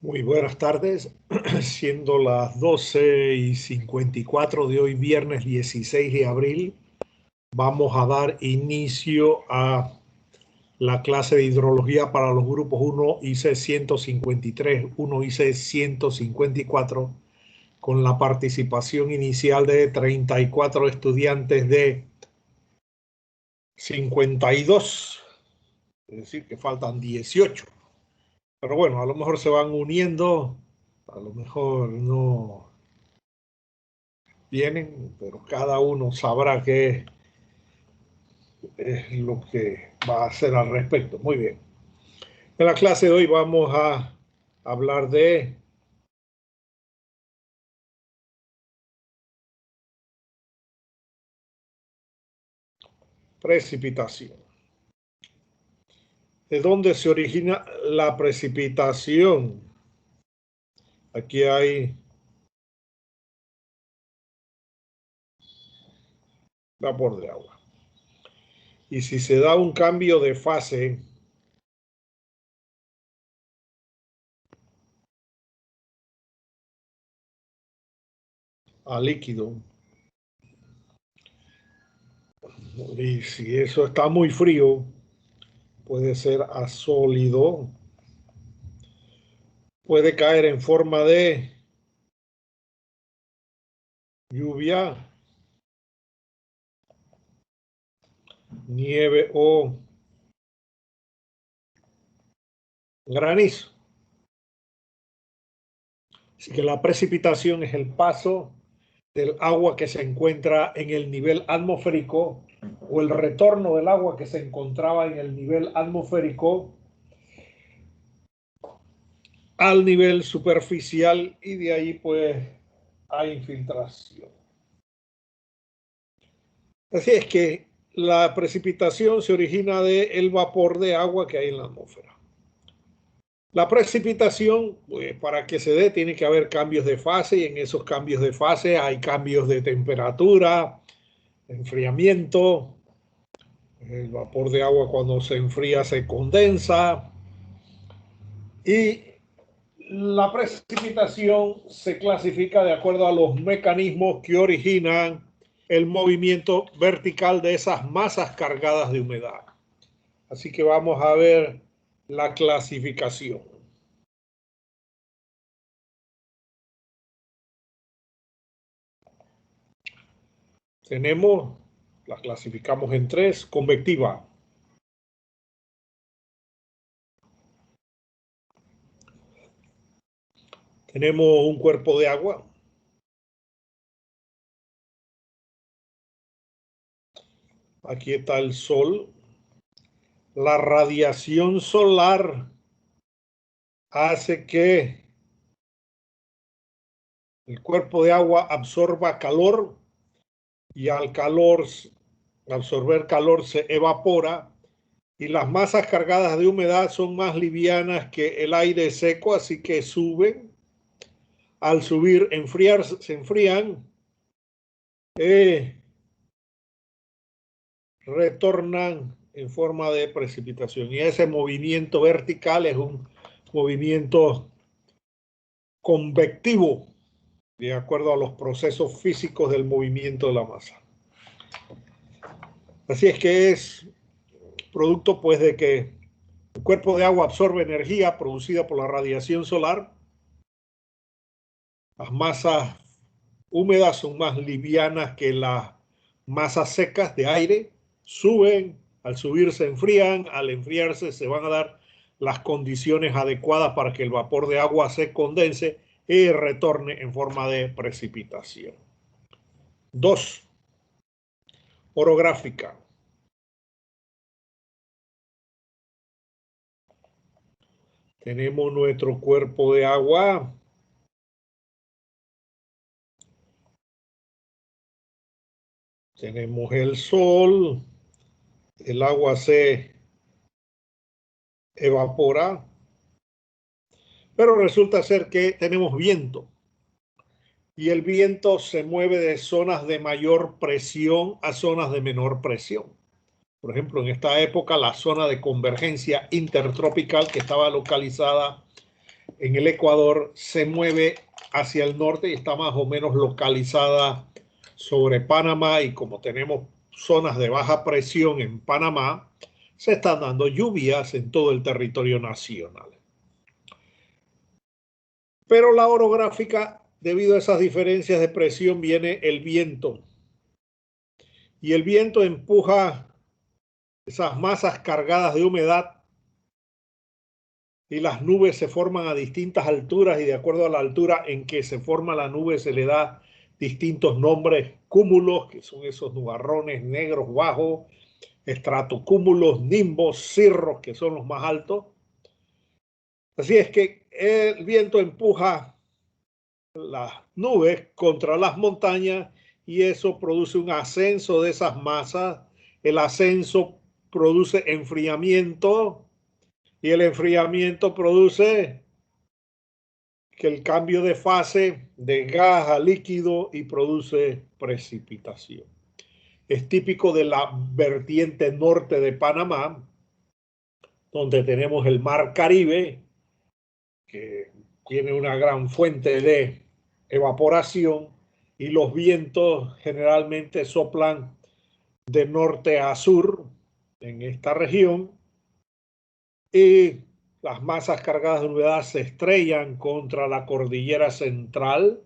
Muy buenas tardes, siendo las 12:54 de hoy, viernes 16 de abril, vamos a dar inicio a la clase de hidrología para los grupos 1 IC 153, 1 IC 154, con la participación inicial de 34 estudiantes de 52, es decir, que faltan 18. Pero bueno, a lo mejor se van uniendo, a lo mejor no vienen, pero cada uno sabrá qué es lo que va a hacer al respecto. Muy bien. En la clase de hoy vamos a hablar de precipitación. ¿De dónde se origina la precipitación? Aquí hay vapor de agua. Y si se da un cambio de fase a líquido, y si eso está muy frío, puede ser a sólido, puede caer en forma de lluvia, nieve o granizo. Así que la precipitación es el paso del agua que se encuentra en el nivel atmosférico o el retorno del agua que se encontraba en el nivel atmosférico al nivel superficial, y de ahí pues hay infiltración. Así es que la precipitación se origina del vapor de agua que hay en la atmósfera. La precipitación, pues, para que se dé, tiene que haber cambios de fase, y en esos cambios de fase hay cambios de temperatura, enfriamiento. El vapor de agua, cuando se enfría, se condensa, y la precipitación se clasifica de acuerdo a los mecanismos que originan el movimiento vertical de esas masas cargadas de humedad. Así que vamos a ver la clasificación. La clasificamos en tres: convectiva, tenemos un cuerpo de agua, aquí está el sol, la radiación solar hace que el cuerpo de agua absorba calor, y al absorber calor se evapora, y las masas cargadas de humedad son más livianas que el aire seco, así que suben. Al subir, se enfrían, retornan en forma de precipitación. Y ese movimiento vertical es un movimiento convectivo, de acuerdo a los procesos físicos del movimiento de la masa. Así es que es producto pues de que el cuerpo de agua absorbe energía producida por la radiación solar. Las masas húmedas son más livianas que las masas secas de aire, suben, al subir se enfrían, al enfriarse se van a dar las condiciones adecuadas para que el vapor de agua se condense y retorne en forma de precipitación. 2. Orográfica. Tenemos nuestro cuerpo de agua. Tenemos el sol. El agua se evapora. Pero resulta ser que tenemos viento. Y el viento se mueve de zonas de mayor presión a zonas de menor presión. Por ejemplo, en esta época, la zona de convergencia intertropical, que estaba localizada en el Ecuador se mueve hacia el norte y está más o menos localizada sobre Panamá, y como tenemos zonas de baja presión en Panamá, se están dando lluvias en todo el territorio nacional. Pero la orográfica, debido a esas diferencias de presión, viene el viento. Y el viento empuja esas masas cargadas de humedad y las nubes se forman a distintas alturas, y de acuerdo a la altura en que se forma la nube se le da distintos nombres: cúmulos, que son esos nubarrones negros bajos; estratocúmulos; nimbos; cirros, que son los más altos. Así es que el viento empuja las nubes contra las montañas y eso produce un ascenso de esas masas. El ascenso produce enfriamiento y el enfriamiento produce que el cambio de fase de gas a líquido y produce precipitación. Es típico de la vertiente norte de Panamá, donde tenemos el mar Caribe, que tiene una gran fuente de evaporación, y los vientos generalmente soplan de norte a sur en esta región, y las masas cargadas de humedad se estrellan contra la cordillera central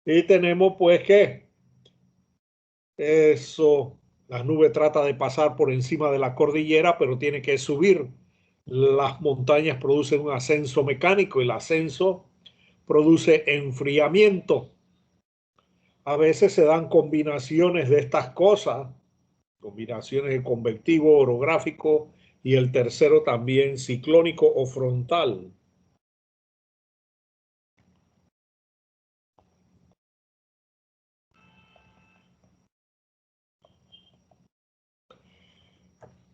y tenemos pues que eso, la nube trata de pasar por encima de la cordillera, pero tiene que subir. Las montañas producen un ascenso mecánico y el ascenso produce enfriamiento. A veces se dan combinaciones de estas cosas, combinaciones de convectivo, orográfico, y el tercero también ciclónico o frontal.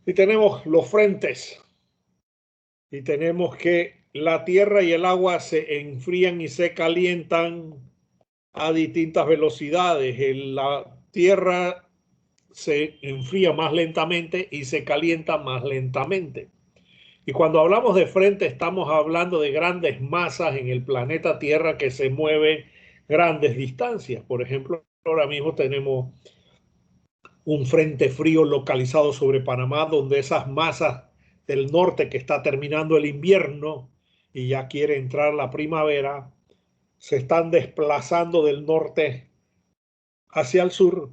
Y tenemos los frentes, y tenemos que la tierra y el agua se enfrían y se calientan a distintas velocidades. La tierra se enfría más lentamente y se calienta más lentamente. Y cuando hablamos de frente estamos hablando de grandes masas en el planeta Tierra que se mueven grandes distancias. Por ejemplo, ahora mismo tenemos un frente frío localizado sobre Panamá, donde esas masas del norte, que está terminando el invierno y ya quiere entrar la primavera, se están desplazando del norte hacia el sur,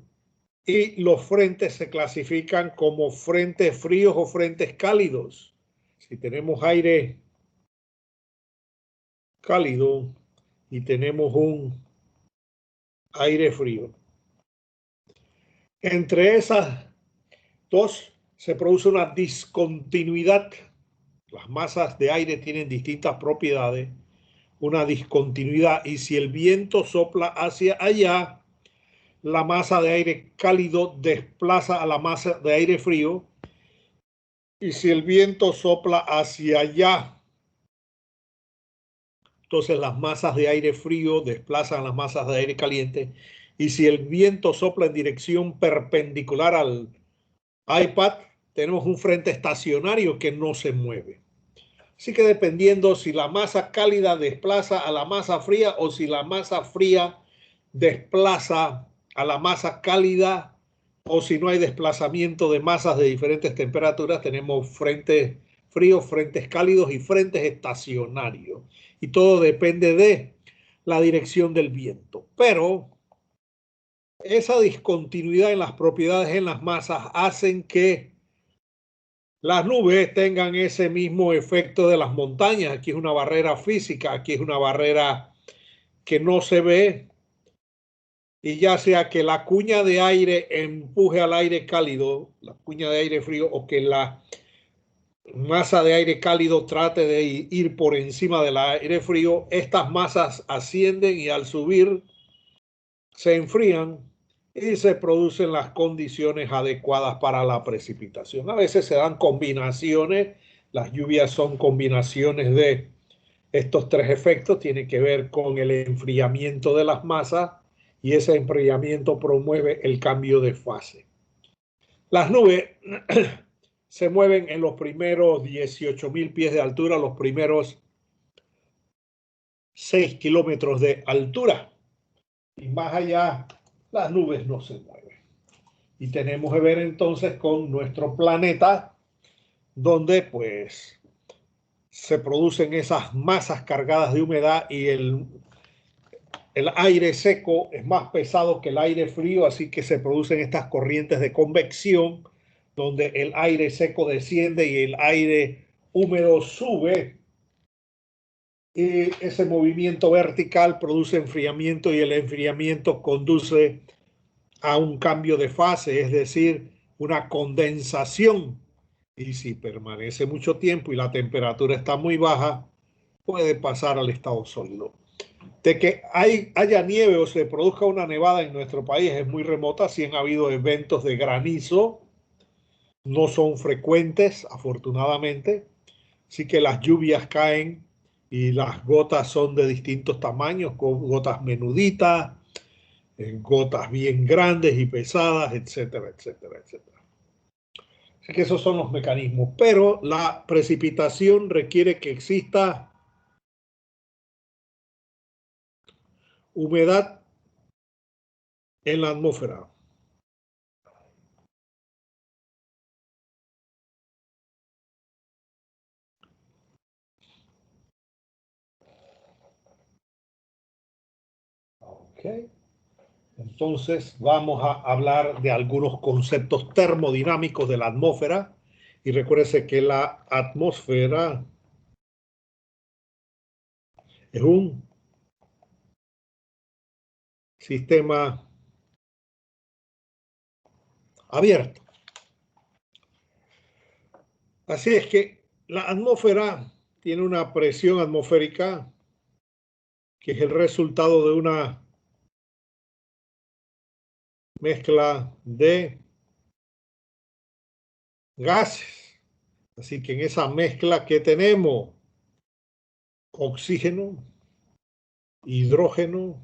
y los frentes se clasifican como frentes fríos o frentes cálidos. Si tenemos aire cálido y tenemos un aire frío, entre esas dos se produce una discontinuidad. Las masas de aire tienen distintas propiedades, una discontinuidad, y si el viento sopla hacia allá, la masa de aire cálido desplaza a la masa de aire frío, y si el viento sopla hacia allá, entonces las masas de aire frío desplazan las masas de aire caliente, y si el viento sopla en dirección perpendicular al iPad, tenemos un frente estacionario que no se mueve. Así que dependiendo si la masa cálida desplaza a la masa fría o si la masa fría desplaza a la masa cálida, o si no hay desplazamiento de masas de diferentes temperaturas, tenemos frentes fríos, frentes cálidos y frentes estacionarios. Y todo depende de la dirección del viento. Pero esa discontinuidad en las propiedades en las masas hacen que las nubes tengan ese mismo efecto de las montañas. Aquí es una barrera física, aquí es una barrera que no se ve, y ya sea que la cuña de aire empuje al aire cálido, la cuña de aire frío, o que la masa de aire cálido trate de ir por encima del aire frío, estas masas ascienden y al subir se enfrían y se producen las condiciones adecuadas para la precipitación. A veces se dan combinaciones, las lluvias son combinaciones de estos tres efectos, tiene que ver con el enfriamiento de las masas, y ese enfriamiento promueve el cambio de fase. Las nubes se mueven en los primeros 18.000 pies de altura, los primeros 6 kilómetros de altura. Y más allá, las nubes no se mueven. Y tenemos que ver entonces con nuestro planeta, donde pues se producen esas masas cargadas de humedad y el aire seco es más pesado que el aire frío, así que se producen estas corrientes de convección, donde el aire seco desciende y el aire húmedo sube. Y ese movimiento vertical produce enfriamiento y el enfriamiento conduce a un cambio de fase, es decir, una condensación. Y si permanece mucho tiempo y la temperatura está muy baja, puede pasar al estado sólido. De que haya nieve o se produzca una nevada en nuestro país es muy remota. Sí han habido eventos de granizo, no son frecuentes, afortunadamente. Sí que las lluvias caen y las gotas son de distintos tamaños, con gotas menuditas, gotas bien grandes y pesadas, etcétera, etcétera, etcétera. Así que esos son los mecanismos. Pero la precipitación requiere que exista humedad en la atmósfera. Okay. Entonces vamos a hablar de algunos conceptos termodinámicos de la atmósfera. Y recuérdese que la atmósfera es un sistema abierto. Así es que la atmósfera tiene una presión atmosférica que es el resultado de una mezcla de gases. Así que en esa mezcla que tenemos oxígeno, hidrógeno,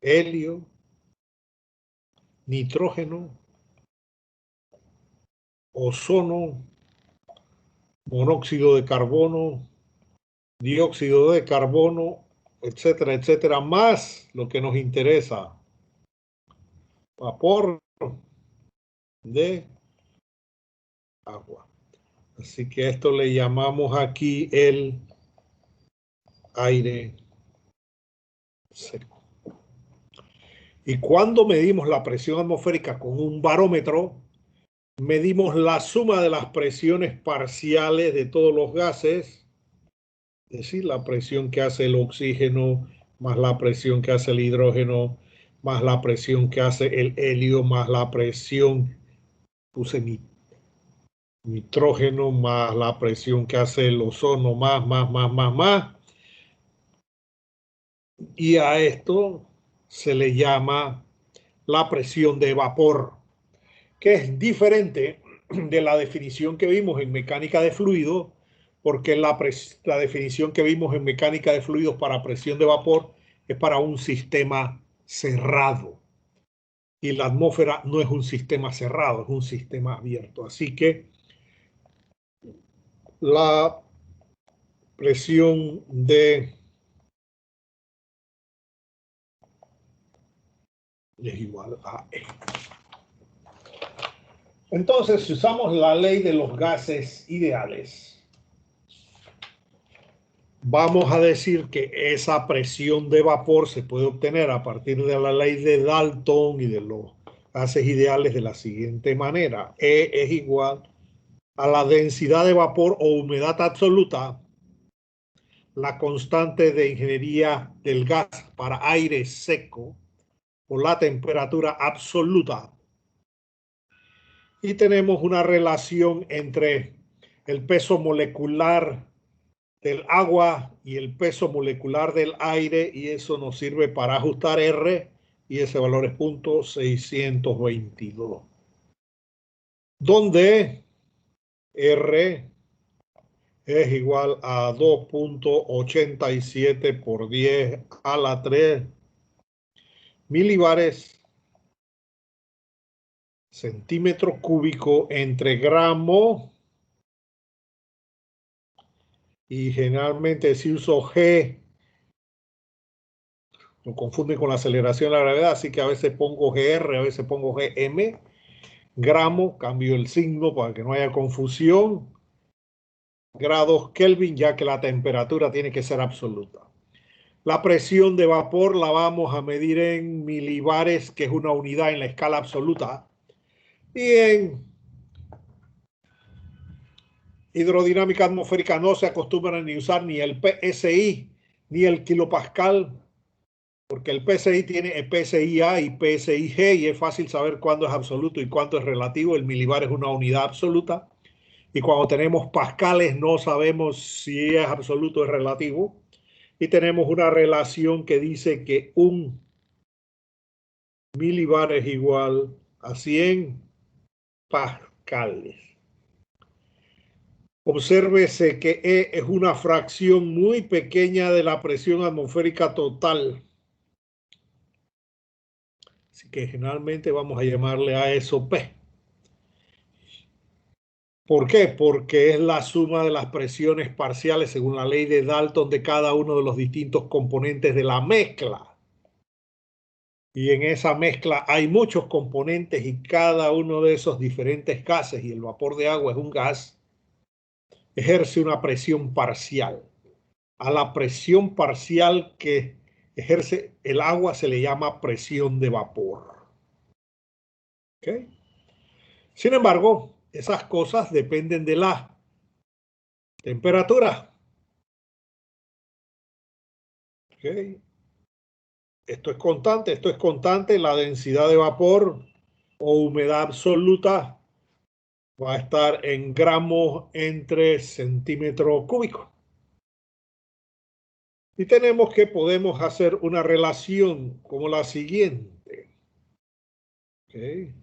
helio, nitrógeno, ozono, monóxido de carbono, dióxido de carbono, etcétera, etcétera, más lo que nos interesa, vapor de agua. Así que a esto le llamamos aquí el aire seco. Y cuando medimos la presión atmosférica con un barómetro, medimos la suma de las presiones parciales de todos los gases, es decir, la presión que hace el oxígeno, más la presión que hace el hidrógeno, más la presión que hace el helio, más la presión, puse nitrógeno, más la presión que hace el ozono, más. Y a esto se le llama la presión de vapor, que es diferente de la definición que vimos en mecánica de fluidos, porque la definición que vimos en mecánica de fluidos para presión de vapor es para un sistema cerrado. Y la atmósfera no es un sistema cerrado, es un sistema abierto. Así que la presión de es igual a E. Entonces, si usamos la ley de los gases ideales, vamos a decir que esa presión de vapor se puede obtener a partir de la ley de Dalton y de los gases ideales de la siguiente manera. E es igual a la densidad de vapor o humedad absoluta, la constante de ingeniería del gas para aire seco, por la temperatura absoluta. Y tenemos una relación entre el peso molecular del agua y el peso molecular del aire, y eso nos sirve para ajustar R, y ese valor es 0.622, donde R es igual a 2.87 por 10 a la 3 milibares centímetro cúbico entre gramo, y generalmente si uso G Lo confunden con la aceleración de la gravedad, así que a veces pongo GR, a veces pongo GM, gramo, cambio el signo para que no haya confusión, grados Kelvin, ya que la temperatura tiene que ser absoluta. La presión de vapor la vamos a medir en milibares, que es una unidad en la escala absoluta, y en hidrodinámica atmosférica no se acostumbran ni usar ni el PSI ni el kilopascal, porque el PSI tiene PSIA y PSIG y es fácil saber cuándo es absoluto y cuánto es relativo. El milibar es una unidad absoluta y cuando tenemos pascales no sabemos si es absoluto o es relativo. Y tenemos una relación que dice que un milibar es igual a 100 pascales. Obsérvese que E es una fracción muy pequeña de la presión atmosférica total. Así que generalmente vamos a llamarle a eso P. ¿Por qué? Porque es la suma de las presiones parciales según la ley de Dalton de cada uno de los distintos componentes de la mezcla. Y en esa mezcla hay muchos componentes y cada uno de esos diferentes gases, y el vapor de agua es un gas, ejerce una presión parcial. A la presión parcial que ejerce el agua se le llama presión de vapor. ¿Okay? Sin embargo, esas cosas dependen de la temperatura. ¿Okay? Esto es constante, la densidad de vapor o humedad absoluta va a estar en gramos entre centímetro cúbico. Y tenemos que podemos hacer una relación como la siguiente. ¿Okay?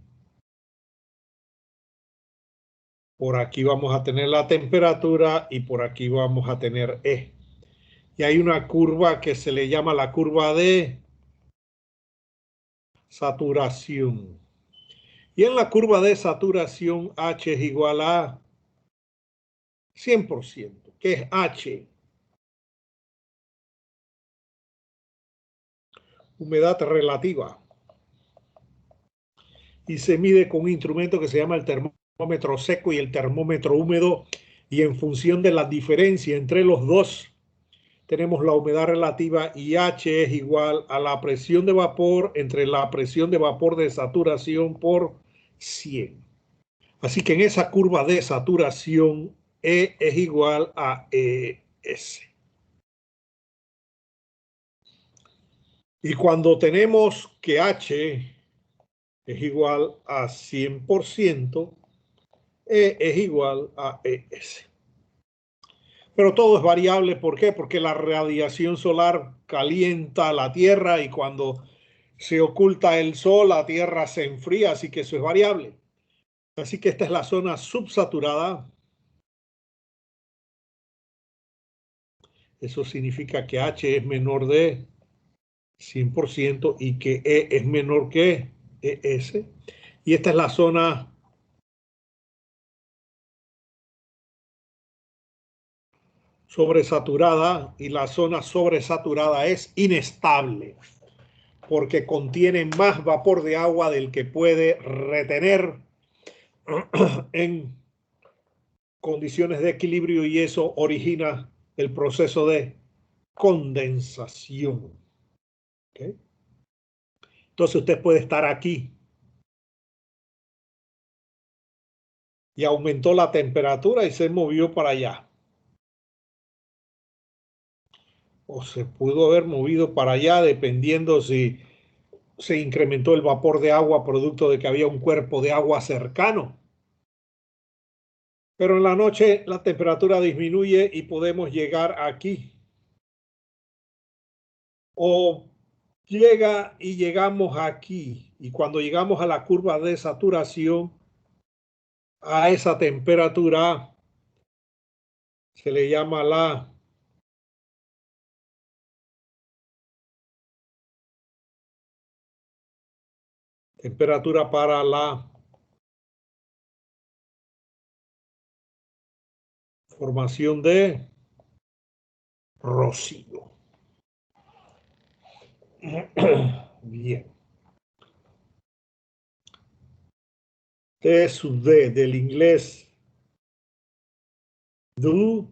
Por aquí vamos a tener la temperatura y por aquí vamos a tener E. Y hay una curva que se le llama la curva de saturación. Y en la curva de saturación H es igual a 100%. ¿Qué es H? Humedad relativa. Y se mide con un instrumento que se llama el termómetro seco y el termómetro húmedo. Y en función de la diferencia entre los dos, tenemos la humedad relativa y H es igual a la presión de vapor entre la presión de vapor de saturación por 100. Así que en esa curva de saturación, E es igual a ES. Y cuando tenemos que H es igual a 100%, E es igual a ES. Pero todo es variable, ¿por qué? Porque la radiación solar calienta la Tierra y cuando se oculta el sol, la Tierra se enfría, así que eso es variable. Así que esta es la zona subsaturada. Eso significa que H es menor de 100% y que E es menor que ES. Y esta es la zona sobresaturada y la zona sobresaturada es inestable porque contiene más vapor de agua del que puede retener en condiciones de equilibrio y eso origina el proceso de condensación. ¿Okay? Entonces usted puede estar aquí y aumentó la temperatura y se movió para allá. O se pudo haber movido para allá dependiendo si se incrementó el vapor de agua producto de que había un cuerpo de agua cercano. Pero en la noche la temperatura disminuye y podemos llegar aquí. O llega y llegamos aquí. Y cuando llegamos a la curva de saturación, a esa temperatura se le llama la temperatura para la formación de rocío. Bien. TSUD del inglés do.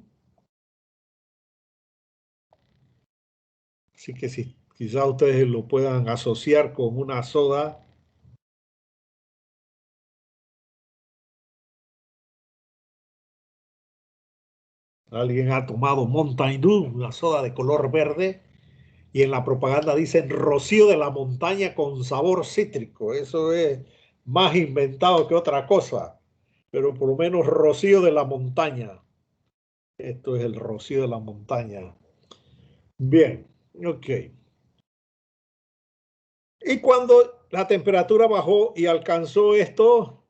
Así que si quizá ustedes lo puedan asociar con una soda. Alguien ha tomado Mountain Dew, una soda de color verde, y en la propaganda dicen rocío de la montaña con sabor cítrico. Eso es más inventado que otra cosa, pero por lo menos rocío de la montaña. Esto es el rocío de la montaña. Bien, ok. Y cuando la temperatura bajó y alcanzó esto,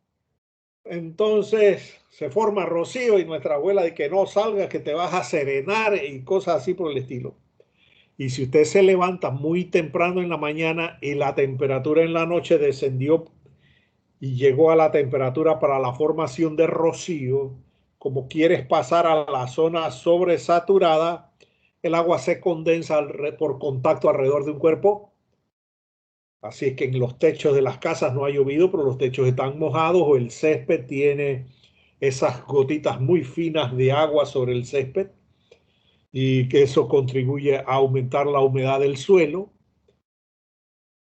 entonces se forma rocío y nuestra abuela dice que no salgas, que te vas a serenar y cosas así por el estilo. Y si usted se levanta muy temprano en la mañana y la temperatura en la noche descendió y llegó a la temperatura para la formación de rocío, como quieres pasar a la zona sobresaturada, el agua se condensa por contacto alrededor de un cuerpo. Así es que en los techos de las casas no ha llovido, pero los techos están mojados o el césped tiene esas gotitas muy finas de agua sobre el césped y que eso contribuye a aumentar la humedad del suelo.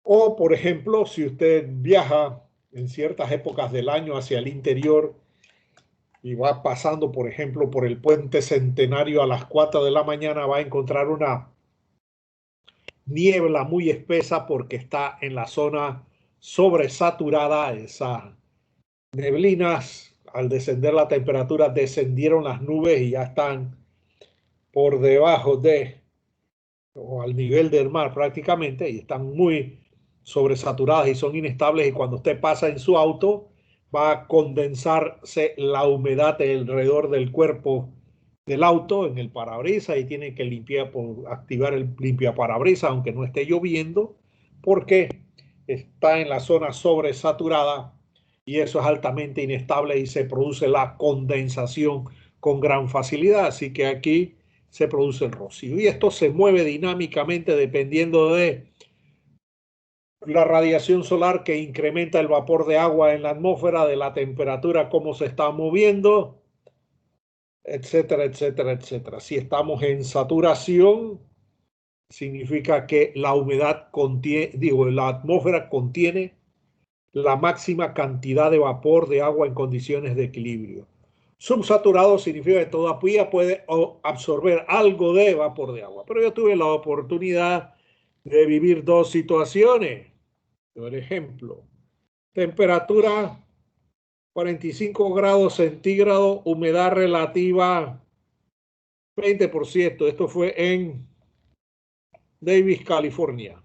O, por ejemplo, si usted viaja en ciertas épocas del año hacia el interior y va pasando, por ejemplo, por el puente Centenario a las 4 de la mañana, va a encontrar una niebla muy espesa porque está en la zona sobresaturada. Esas neblinas, al descender la temperatura, descendieron las nubes y ya están por debajo de o al nivel del mar prácticamente y están muy sobresaturadas y son inestables y cuando usted pasa en su auto va a condensarse la humedad alrededor del cuerpo del auto en el parabrisas y tiene que limpiar por activar el limpiaparabrisas aunque no esté lloviendo porque está en la zona sobresaturada y eso es altamente inestable y se produce la condensación con gran facilidad. Así que aquí se produce el rocío. Y esto se mueve dinámicamente dependiendo de la radiación solar que incrementa el vapor de agua en la atmósfera, de la temperatura, cómo se está moviendo, etcétera, etcétera, etcétera. Si estamos en saturación, significa que la humedad contiene, digo, la atmósfera contiene la máxima cantidad de vapor de agua en condiciones de equilibrio. Subsaturado significa que todavía puede absorber algo de vapor de agua. Pero yo tuve la oportunidad de vivir dos situaciones. Por ejemplo, temperatura 45 grados centígrados, humedad relativa 20%. Esto fue en Davis, California.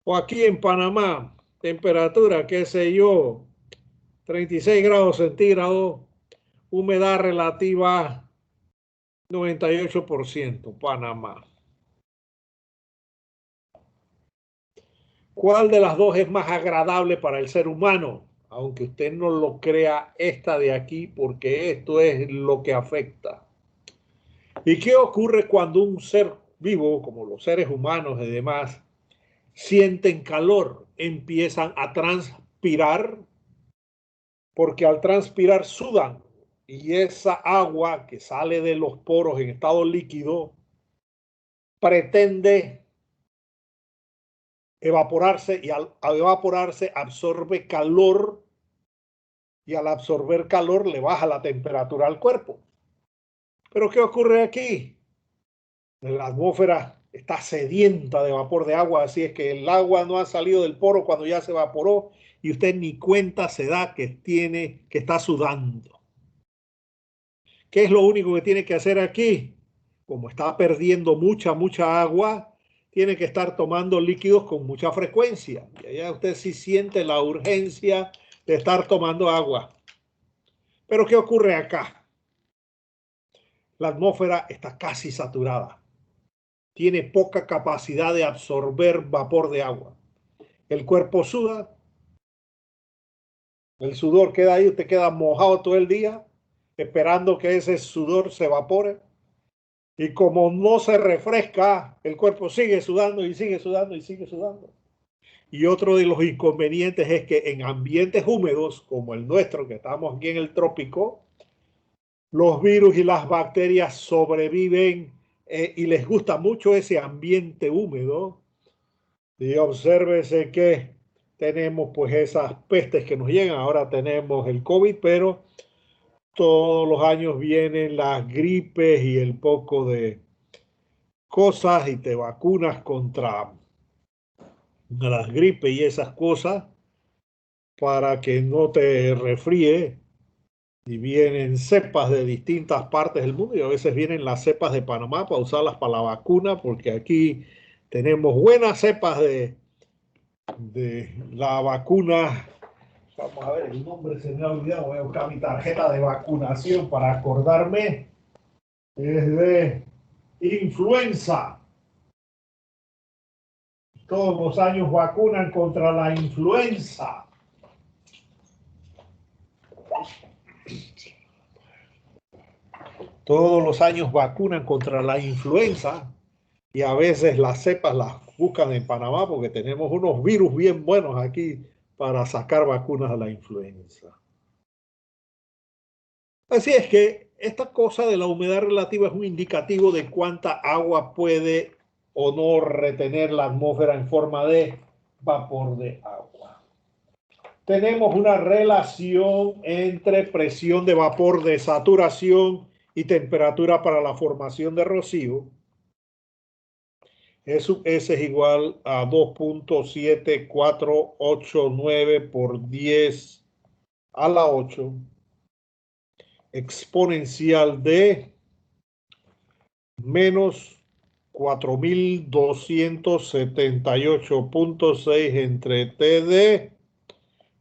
O aquí en Panamá, temperatura, qué sé yo, 36 grados centígrados, humedad relativa 98%, Panamá. ¿Cuál de las dos es más agradable para el ser humano? Aunque usted no lo crea, esta de aquí, porque esto es lo que afecta. ¿Y qué ocurre cuando un ser vivo, como los seres humanos y demás, sienten calor? Empiezan a transpirar, porque al transpirar sudan y esa agua que sale de los poros en estado líquido pretende evaporarse y al evaporarse absorbe calor y al absorber calor le baja la temperatura al cuerpo. Pero ¿qué ocurre aquí? La atmósfera está sedienta de vapor de agua, así es que el agua no ha salido del poro cuando ya se evaporó y usted ni cuenta se da que está sudando. ¿Qué es lo único que tiene que hacer aquí? Como está perdiendo mucha agua, tiene que estar tomando líquidos con mucha frecuencia. Y allá usted sí siente la urgencia de estar tomando agua. Pero ¿qué ocurre acá? La atmósfera está casi saturada. Tiene poca capacidad de absorber vapor de agua. El cuerpo suda, el sudor queda ahí, usted queda mojado todo el día, esperando que ese sudor se evapore. Y como no se refresca, el cuerpo sigue sudando y sigue sudando y sigue sudando. Y otro de los inconvenientes es que en ambientes húmedos como el nuestro, que estamos aquí en el trópico, los virus y las bacterias sobreviven y les gusta mucho ese ambiente húmedo. Y obsérvese que tenemos pues esas pestes que nos llegan. Ahora tenemos el COVID, pero todos los años vienen las gripes y el poco de cosas y te vacunas contra las gripes y esas cosas para que no te resfríe. Y vienen cepas de distintas partes del mundo y a veces vienen las cepas de Panamá para usarlas para la vacuna, porque aquí tenemos buenas cepas de la vacuna. Vamos a ver, el nombre se me ha olvidado. Voy a buscar mi tarjeta de vacunación para acordarme. Es de influenza. Todos los años vacunan contra la influenza. Todos los años vacunan contra la influenza y a veces las cepas las buscan en Panamá porque tenemos unos virus bien buenos aquí para sacar vacunas a la influenza. Así es que esta cosa de la humedad relativa es un indicativo de cuánta agua puede o no retener la atmósfera en forma de vapor de agua. Tenemos una relación entre presión de vapor de saturación y temperatura para la formación de rocío. E sub S es igual a 2.7489 por 10 a la 8 exponencial de menos 4.278.6 entre TD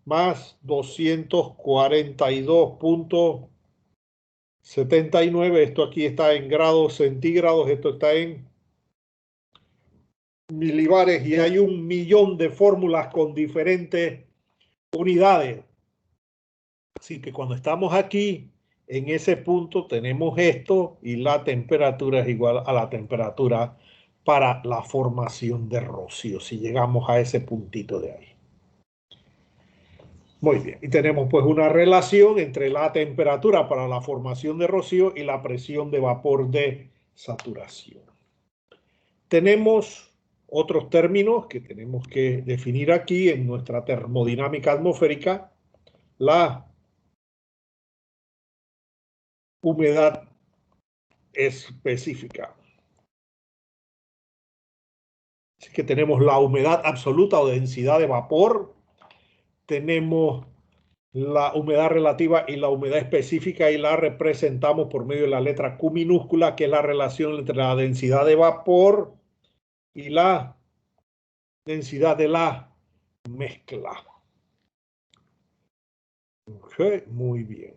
más 242.79. Esto aquí está en grados centígrados, esto está en milibares y hay 1.000.000 de fórmulas con diferentes unidades. Así que cuando estamos aquí, en ese punto tenemos esto y la temperatura es igual a la temperatura para la formación de rocío, si llegamos a ese puntito de ahí. Muy bien, y tenemos pues una relación entre la temperatura para la formación de rocío y la presión de vapor de saturación. Tenemos otros términos que tenemos que definir aquí en nuestra termodinámica atmosférica, la humedad específica. Así que tenemos la humedad absoluta o densidad de vapor, tenemos la humedad relativa y la humedad específica y la representamos por medio de la letra Q minúscula, que es la relación entre la densidad de vapor y la densidad de la mezcla. Okay, muy bien.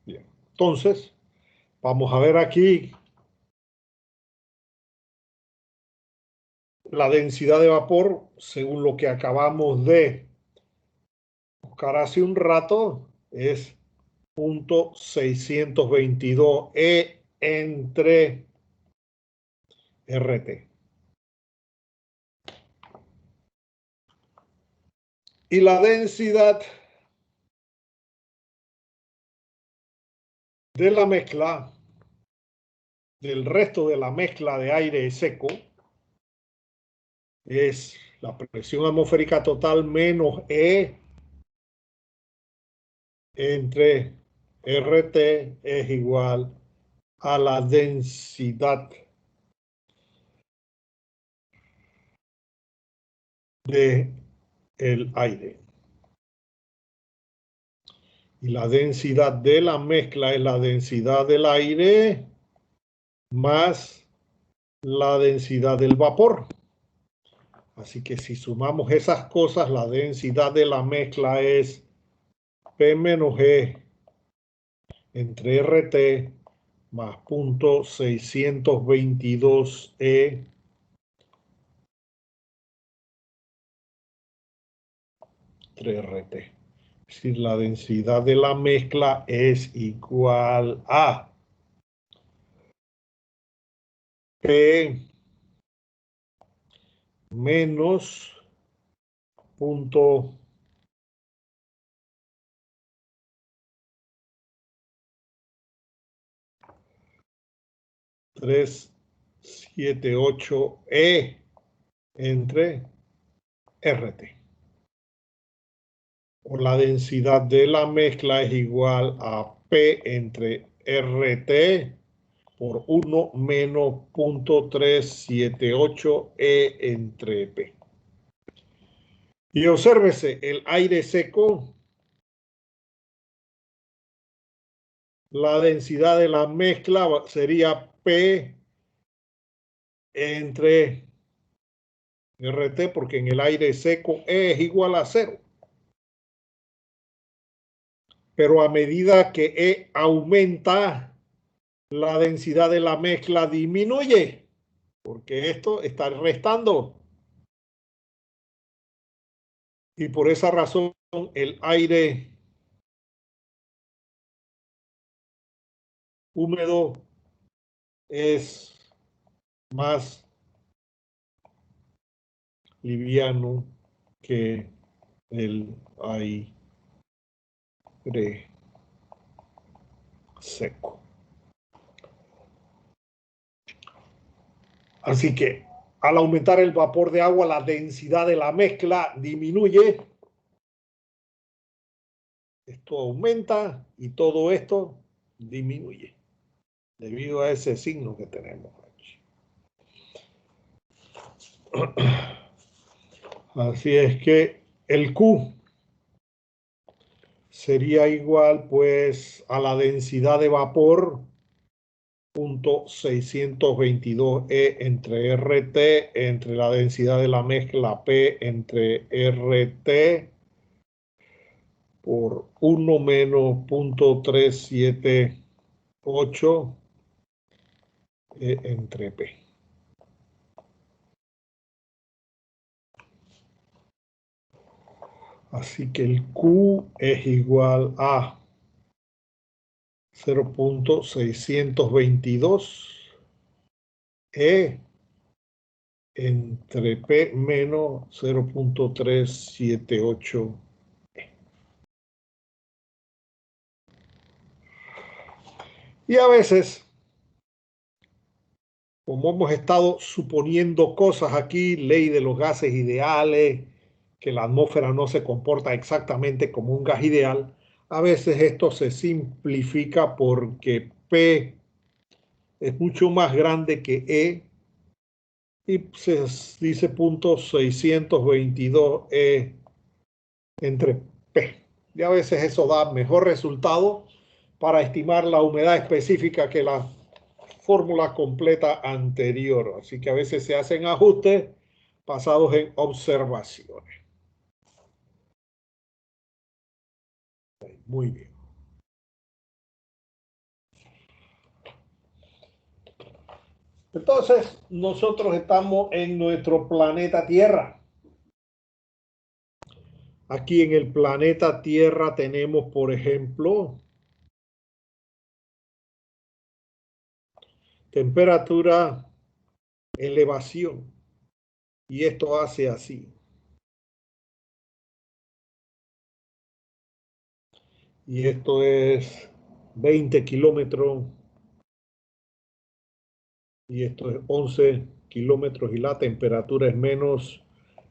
Bien. Entonces, vamos a ver aquí la densidad de vapor según lo que acabamos de buscar hace un rato es 0.622 E entre RT. Y la densidad de la mezcla, del resto de la mezcla de aire seco, es la presión atmosférica total menos E entre RT es igual a la densidad de el aire. Y la densidad de la mezcla es la densidad del aire más la densidad del vapor. Así que si sumamos esas cosas, la densidad de la mezcla es P menos E entre RT más 0.622 E entre RT. Es decir, la densidad de la mezcla es igual a P menos punto 378 entre RT. O la densidad de la mezcla es igual a P entre RT por 1 menos 0.378 entre P. Y obsérvese, el aire seco, la densidad de la mezcla sería P entre RT, porque en el aire seco E es igual a 0. Pero a medida que E aumenta, la densidad de la mezcla disminuye, porque esto está restando. Y por esa razón el aire húmedo es más liviano que el aire seco. Así que al aumentar el vapor de agua, la densidad de la mezcla disminuye. Esto aumenta y todo esto disminuye debido a ese signo que tenemos aquí. Así es que el Q sería igual pues a la densidad de vapor .622 entre RT entre la densidad de la mezcla P entre RT por 1 menos 0.378 entre P. Así que el Q es igual a 0.622 entre P menos 0.378. Y a veces, como hemos estado suponiendo cosas aquí, ley de los gases ideales, que la atmósfera no se comporta exactamente como un gas ideal, a veces esto se simplifica porque P es mucho más grande que E y se dice .622 entre P. Y a veces eso da mejor resultado para estimar la humedad específica que la fórmula completa anterior. Así que a veces se hacen ajustes basados en observaciones. Muy bien. Entonces, nosotros estamos en nuestro planeta Tierra. Aquí en el planeta Tierra tenemos, por ejemplo, temperatura, elevación. Y esto hace así. Y esto es 20 kilómetros. Y esto es 11 kilómetros. Y la temperatura es menos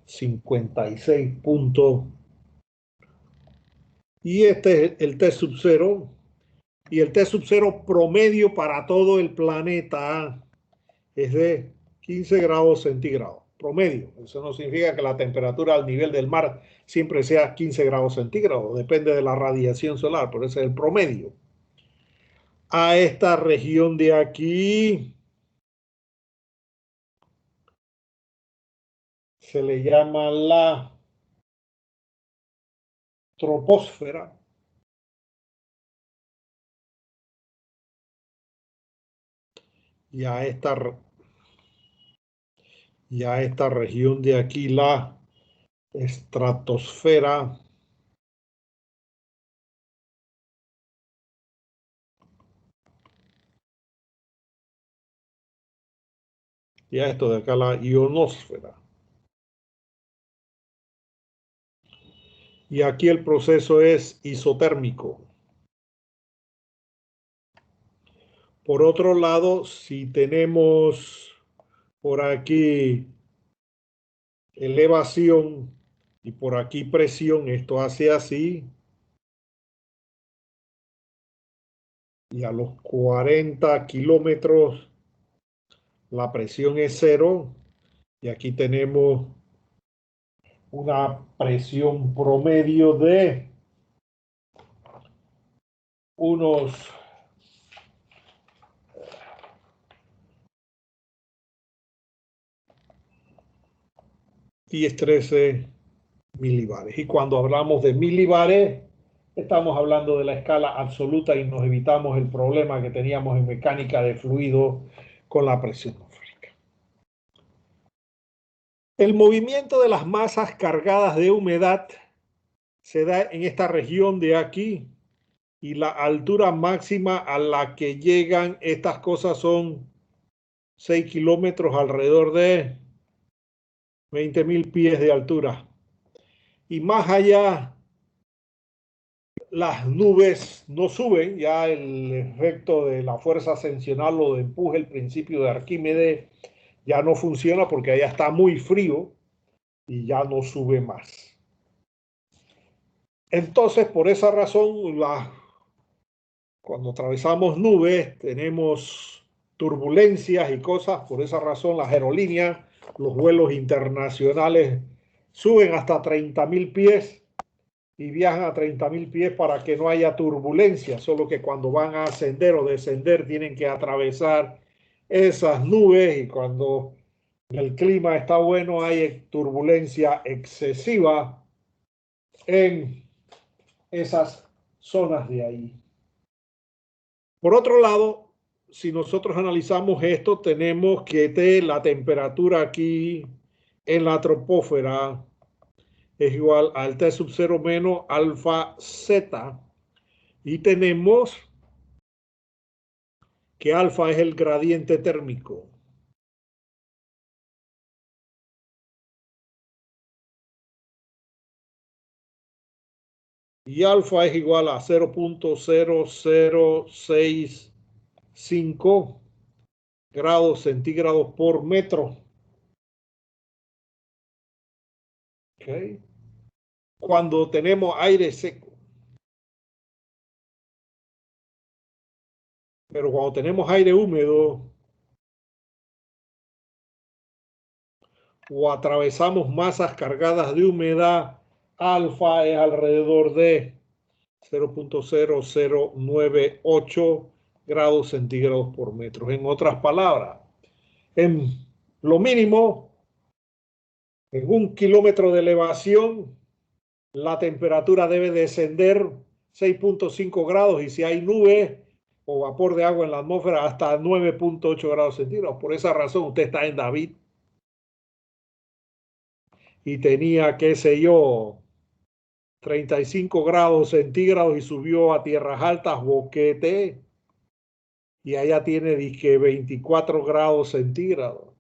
56 puntos. Y este es el T sub 0. Y el T sub 0 promedio para todo el planeta es de 15 grados centígrados. Promedio. Eso no significa que la temperatura al nivel del mar siempre sea 15 grados centígrados. Depende de la radiación solar, pero ese es el promedio. A esta región de aquí se le llama la troposfera. Y a esta región de aquí la estratosfera. y a esto de acá la ionosfera. Y aquí el proceso es isotérmico. Por otro lado, si tenemos por aquí elevación y por aquí presión, esto hace así. Y a los 40 kilómetros la presión es cero. Y aquí tenemos una presión promedio de unos 10-13 milibares. Y cuando hablamos de milibares, estamos hablando de la escala absoluta y nos evitamos el problema que teníamos en mecánica de fluido con la presión atmosférica. El movimiento de las masas cargadas de humedad se da en esta región de aquí y la altura máxima a la que llegan estas cosas son 6 kilómetros, alrededor de 20.000 pies de altura. Y más allá, las nubes no suben, ya el efecto de la fuerza ascensional o de empuje, el principio de Arquímedes, ya no funciona porque allá está muy frío y ya no sube más. Entonces, por esa razón, cuando atravesamos nubes, tenemos turbulencias y cosas. Por esa razón, las aerolíneas, los vuelos internacionales suben hasta 30.000 pies y viajan a 30.000 pies para que no haya turbulencia. Solo que cuando van a ascender o descender tienen que atravesar esas nubes y cuando el clima está bueno hay turbulencia excesiva en esas zonas de ahí. Por otro lado, si nosotros analizamos esto, tenemos que la temperatura aquí en la troposfera es igual al T sub 0 menos alfa Z. Y tenemos que alfa es el gradiente térmico. Y alfa es igual a 0.0065 grados centígrados por metro. ¿Okay? Cuando tenemos aire seco. Pero cuando tenemos aire húmedo o atravesamos masas cargadas de humedad, alfa es alrededor de 0.0098 grados centígrados por metro. En otras palabras, en lo mínimo, en 1 kilómetro de elevación, la temperatura debe descender 6.5 grados y si hay nubes o vapor de agua en la atmósfera hasta 9.8 grados centígrados. Por esa razón usted está en David y tenía, qué sé yo, 35 grados centígrados y subió a tierras altas, Boquete, y allá tiene dizque 24 grados centígrados.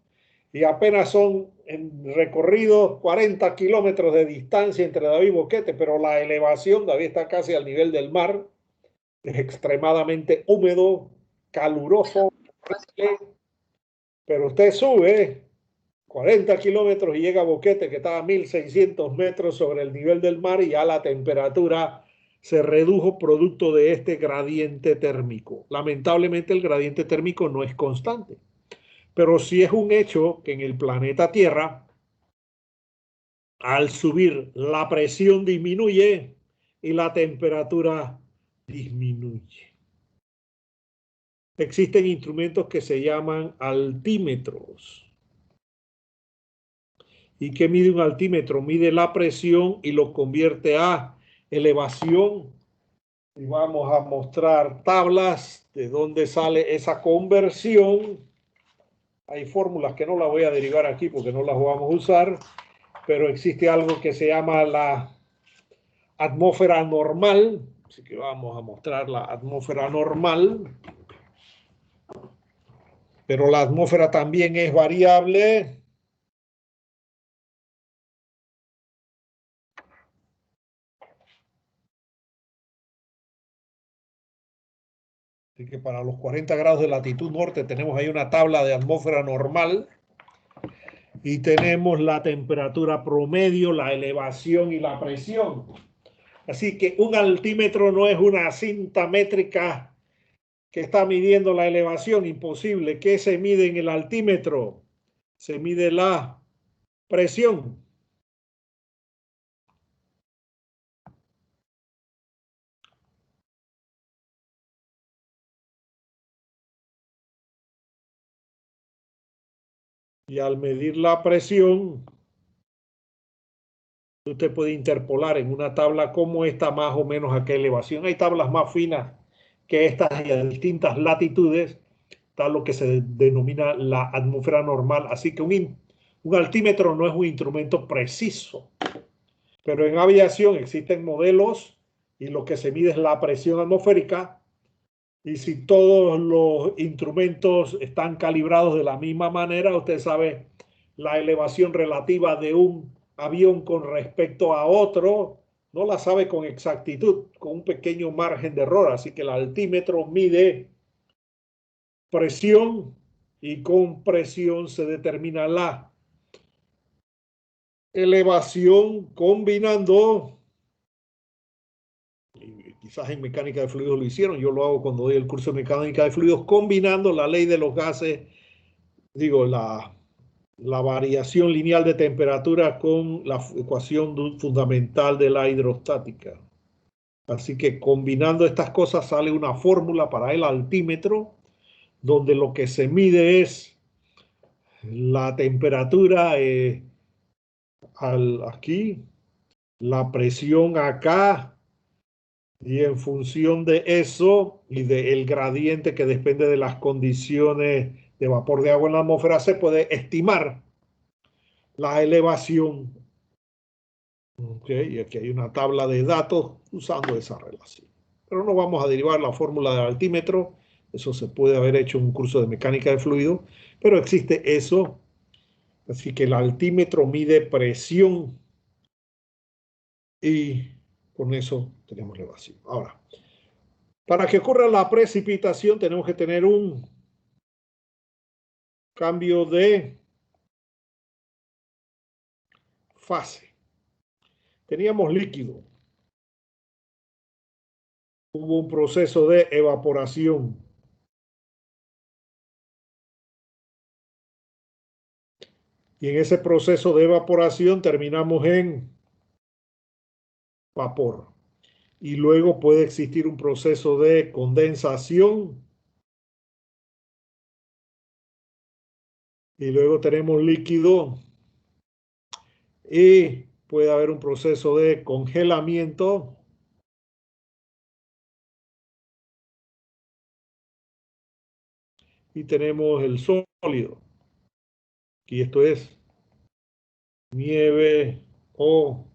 Y apenas son en recorrido 40 kilómetros de distancia entre David y Boquete, pero la elevación, David está casi al nivel del mar, es extremadamente húmedo, caluroso, pero usted sube 40 kilómetros y llega a Boquete, que está a 1.600 metros sobre el nivel del mar, y ya la temperatura se redujo producto de este gradiente térmico. Lamentablemente el gradiente térmico no es constante, pero sí es un hecho que en el planeta Tierra, al subir, la presión disminuye y la temperatura disminuye. Existen instrumentos que se llaman altímetros. ¿Y qué mide un altímetro? Mide la presión y lo convierte a elevación. Y vamos a mostrar tablas de dónde sale esa conversión. Hay fórmulas que no las voy a derivar aquí porque no las vamos a usar, pero existe algo que se llama la atmósfera normal. Así que vamos a mostrar la atmósfera normal. pero la atmósfera también es variable. Así que para los 40 grados de latitud norte tenemos ahí una tabla de atmósfera normal y tenemos la temperatura promedio, la elevación y la presión. Así que un altímetro no es una cinta métrica que está midiendo la elevación, imposible. ¿Qué se mide en el altímetro? Se mide la presión. Y al medir la presión, usted puede interpolar en una tabla como esta más o menos a qué elevación. Hay tablas más finas que estas y a distintas latitudes, está lo que se denomina la atmósfera normal. Así que un altímetro no es un instrumento preciso, pero en aviación existen modelos y lo que se mide es la presión atmosférica. Y si todos los instrumentos están calibrados de la misma manera, usted sabe la elevación relativa de un avión con respecto a otro, no la sabe con exactitud, con un pequeño margen de error. Así que el altímetro mide presión y con presión se determina la elevación combinando, y quizás en mecánica de fluidos lo hicieron, yo lo hago cuando doy el curso de mecánica de fluidos, combinando la ley de los gases, digo, la variación lineal de temperatura con la ecuación fundamental de la hidrostática. Así que combinando estas cosas sale una fórmula para el altímetro, donde lo que se mide es la temperatura aquí, la presión acá, y en función de eso y del gradiente que depende de las condiciones de vapor de agua en la atmósfera, se puede estimar la elevación. Okay, y aquí hay una tabla de datos usando esa relación. Pero no vamos a derivar la fórmula del altímetro, eso se puede haber hecho en un curso de mecánica de fluido, pero existe eso. Así que el altímetro mide presión y con eso tenemos elevación. Ahora, para que ocurra la precipitación tenemos que tener un cambio de fase. Teníamos líquido. Hubo un proceso de evaporación. Y en ese proceso de evaporación terminamos en vapor. Y luego puede existir un proceso de condensación. Y luego tenemos líquido. Y puede haber un proceso de congelamiento. Y tenemos el sólido. Y esto es nieve o...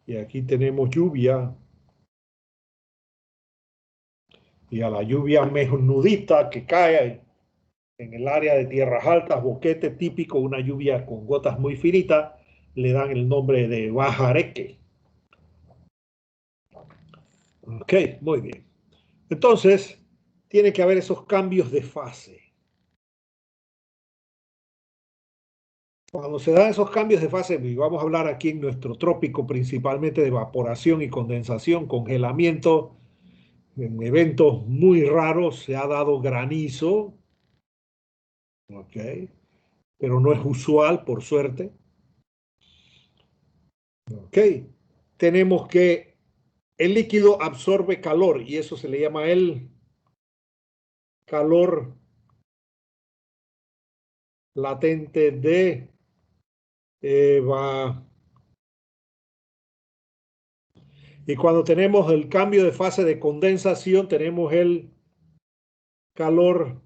Y aquí tenemos lluvia. Y a la lluvia menudita que cae en el área de tierras altas, boquete típico, una lluvia con gotas muy finitas, le dan el nombre de bajareque. Ok, muy bien. Entonces, tiene que haber esos cambios de fase. Cuando se dan esos cambios de fase, y vamos a hablar aquí en nuestro trópico principalmente de evaporación y condensación, congelamiento, en eventos muy raros se ha dado granizo, ok, pero no es usual, por suerte. Ok, tenemos que el líquido absorbe calor y eso se le llama el calor latente de eva. Y cuando tenemos el cambio de fase de condensación, tenemos el calor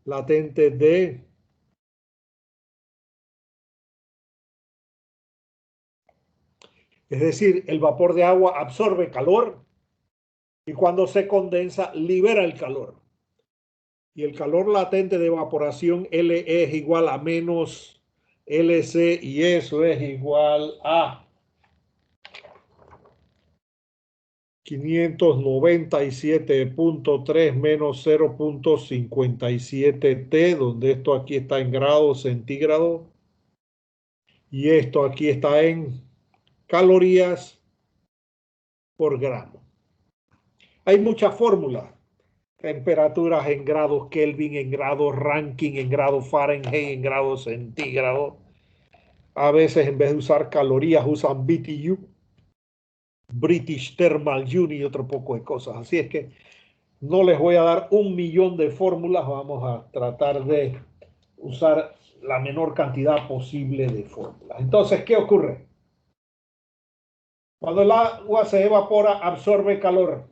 latente de... Es decir, el vapor de agua absorbe calor Y cuando se condensa, libera el calor. Y el calor latente de evaporación L es igual a menos LC, y eso es igual a 597.3 menos 0.57 T, donde esto aquí está en grados centígrados y esto aquí está en calorías por gramo. Hay muchas fórmulas: temperaturas en grados Kelvin, en grados Rankine, en grados Fahrenheit, en grados centígrados. A veces en vez de usar calorías usan BTU, British Thermal Unit, y otro poco de cosas. Así es que no les voy a dar 1.000.000 de fórmulas, vamos a tratar de usar la menor cantidad posible de fórmulas. Entonces, ¿qué ocurre? Cuando el agua se evapora, absorbe calor.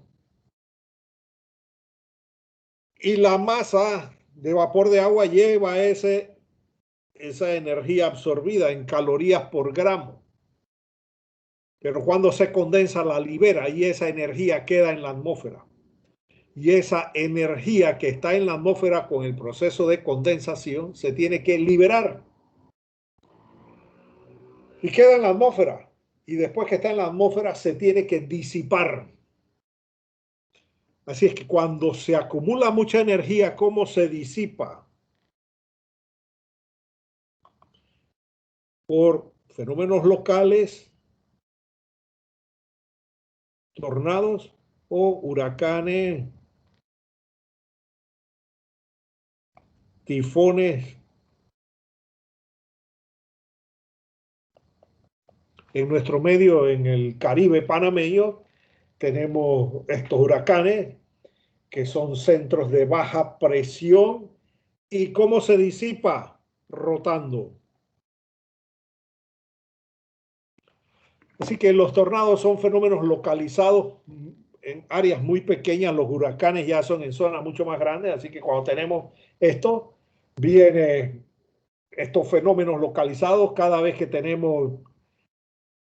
Y la masa de vapor de agua lleva esa energía absorbida en calorías por gramo. Pero cuando se condensa, la libera y esa energía queda en la atmósfera. Y esa energía que está en la atmósfera con el proceso de condensación se tiene que liberar. Y queda en la atmósfera. Y después que está en la atmósfera se tiene que disipar. Así es que cuando se acumula mucha energía, ¿cómo se disipa? Por fenómenos locales, tornados o huracanes, tifones. En nuestro medio, en el Caribe panameño, tenemos estos huracanes que son centros de baja presión. ¿Y cómo se disipa? Rotando. Así que los tornados son fenómenos localizados en áreas muy pequeñas. Los huracanes ya son en zonas mucho más grandes. Así que cuando tenemos esto, vienen estos fenómenos localizados cada vez que tenemos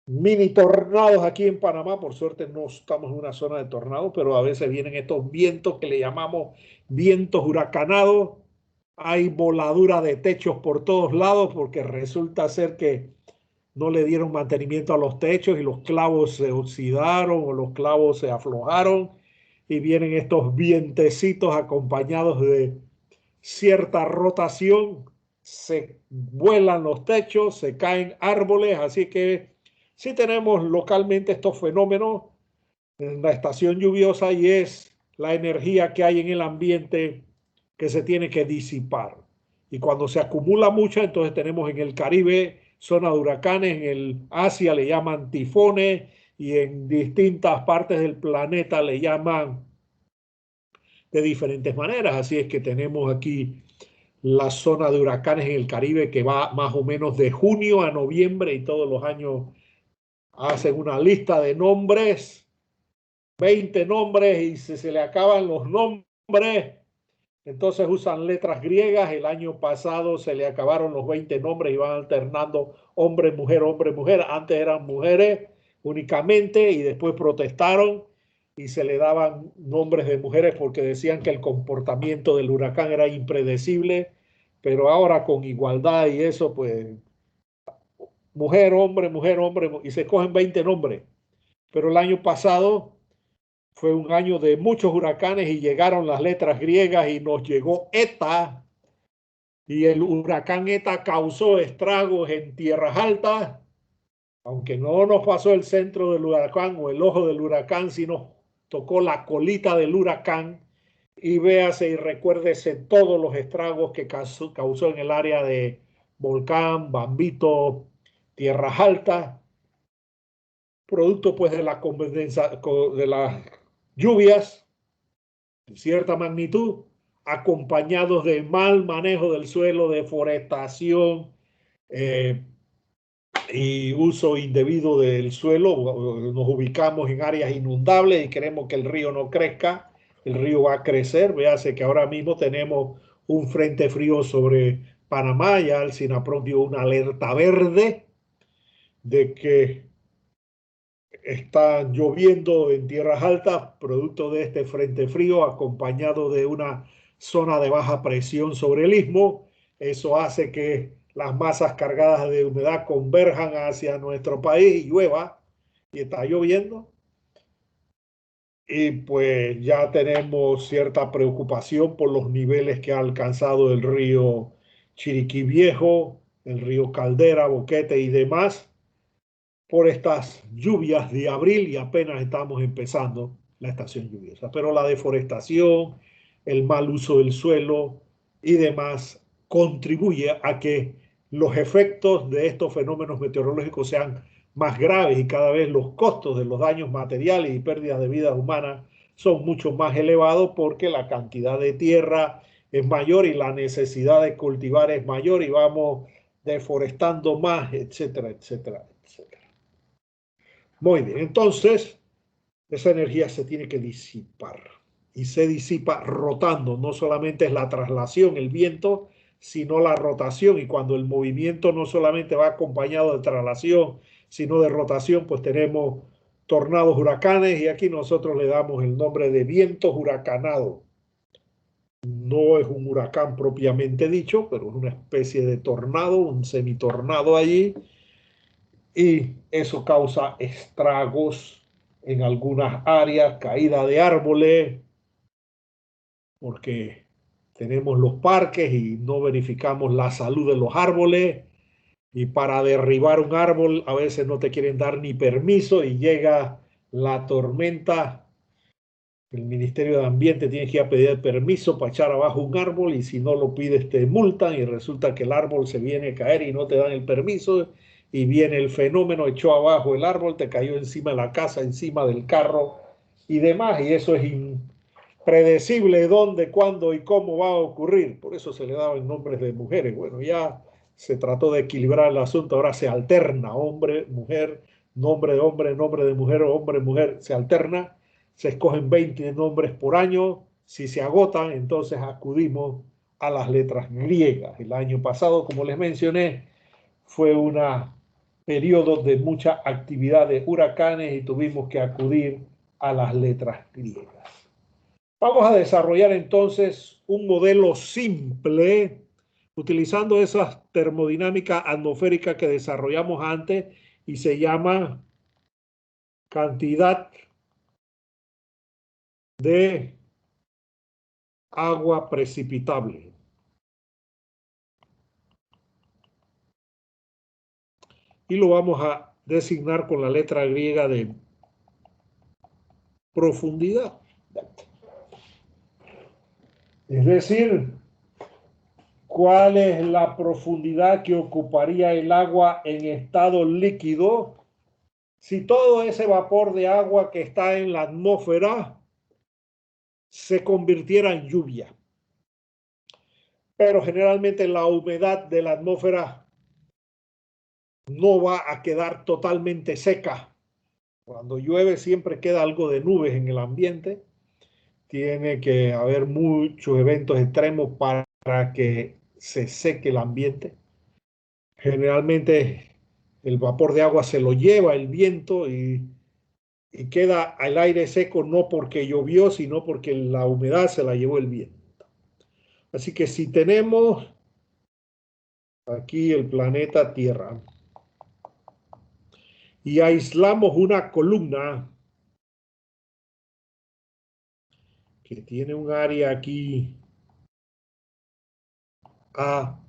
mini tornados aquí en Panamá. Por suerte no estamos en una zona de tornados, pero a veces vienen estos vientos que le llamamos vientos huracanados. Hay voladura de techos por todos lados porque resulta ser que no le dieron mantenimiento a los techos y los clavos se oxidaron o los clavos se aflojaron y vienen estos vientecitos acompañados de cierta rotación, se vuelan los techos, se caen árboles, así que sí tenemos localmente estos fenómenos en la estación lluviosa y es la energía que hay en el ambiente que se tiene que disipar. Y cuando se acumula mucha, entonces tenemos en el Caribe zona de huracanes, en el Asia le llaman tifones y en distintas partes del planeta le llaman de diferentes maneras. Así es que tenemos aquí la zona de huracanes en el Caribe que va más o menos de junio a noviembre y todos los años hacen una lista de nombres, 20 nombres, y si se le acaban los nombres, entonces usan letras griegas. El año pasado se le acabaron los 20 nombres y van alternando hombre, mujer, hombre, mujer. Antes eran mujeres únicamente y después protestaron y se le daban nombres de mujeres porque decían que el comportamiento del huracán era impredecible, pero ahora con igualdad y eso, pues mujer, hombre, y se cogen 20 nombres. Pero el año pasado fue un año de muchos huracanes y llegaron las letras griegas y nos llegó ETA, y el huracán ETA causó estragos en tierras altas, aunque no nos pasó el centro del huracán o el ojo del huracán, sino tocó la colita del huracán. Y véase y recuérdese todos los estragos que causó en el área de Volcán, Bambito, tierras altas, producto pues de de las lluvias de cierta magnitud, acompañados de mal manejo del suelo, deforestación y uso indebido del suelo. Nos ubicamos en áreas inundables y queremos que el río no crezca. El río va a crecer. Véase que ahora mismo tenemos un frente frío sobre Panamá. Ya el SINAPROC dio una alerta verde de que está lloviendo en tierras altas, producto de este frente frío, acompañado de una zona de baja presión sobre el istmo. Eso hace que las masas cargadas de humedad converjan hacia nuestro país y llueva, y está lloviendo. Y pues ya tenemos cierta preocupación por los niveles que ha alcanzado el río Chiriquí Viejo, el río Caldera, Boquete y demás, por estas lluvias de abril, y apenas estamos empezando la estación lluviosa. Pero la deforestación, el mal uso del suelo y demás contribuye a que los efectos de estos fenómenos meteorológicos sean más graves, y cada vez los costos de los daños materiales y pérdidas de vidas humanas son mucho más elevados, porque la cantidad de tierra es mayor y la necesidad de cultivar es mayor, y vamos deforestando más, etcétera, etcétera, etcétera. Muy bien, entonces esa energía se tiene que disipar, y se disipa rotando. No solamente es la traslación, el viento, sino la rotación. Y cuando el movimiento no solamente va acompañado de traslación, sino de rotación, pues tenemos tornados, huracanes, y aquí nosotros le damos el nombre de vientos huracanados. No es un huracán propiamente dicho, pero es una especie de tornado, un semitornado allí, y eso causa estragos en algunas áreas, caída de árboles, porque tenemos los parques y no verificamos la salud de los árboles, y para derribar un árbol a veces no te quieren dar ni permiso, y llega la tormenta, el Ministerio de Ambiente tiene que ir a pedir permiso para echar abajo un árbol, y si no lo pides te multan, y resulta que el árbol se viene a caer y no te dan el permiso, y viene el fenómeno, echó abajo el árbol, te cayó encima de la casa, encima del carro y demás, y eso es impredecible dónde, cuándo y cómo va a ocurrir. Por eso se le daban nombres de mujeres. Bueno, ya se trató de equilibrar el asunto, ahora se alterna hombre, mujer, nombre de mujer, hombre, mujer, se alterna. Se escogen 20 nombres por año. Si se agotan, entonces acudimos a las letras griegas. El año pasado, como les mencioné, fue un periodo de mucha actividad de huracanes, y tuvimos que acudir a las letras griegas. Vamos a desarrollar entonces un modelo simple utilizando esa termodinámica atmosférica que desarrollamos antes, y se llama cantidad de agua precipitable. Y lo vamos a designar con la letra griega de profundidad. Es decir, ¿cuál es la profundidad que ocuparía el agua en estado líquido si todo ese vapor de agua que está en la atmósfera se convirtiera en lluvia? Pero generalmente la humedad de la atmósfera no va a quedar totalmente seca. Cuando llueve siempre queda algo de nubes en el ambiente. Tiene que haber muchos eventos extremos para que se seque el ambiente. Generalmente el vapor de agua se lo lleva el viento, y queda el aire seco, no porque llovió, sino porque la humedad se la llevó el viento. Así que si tenemos aquí el planeta Tierra y aislamos una columna que tiene un área aquí A,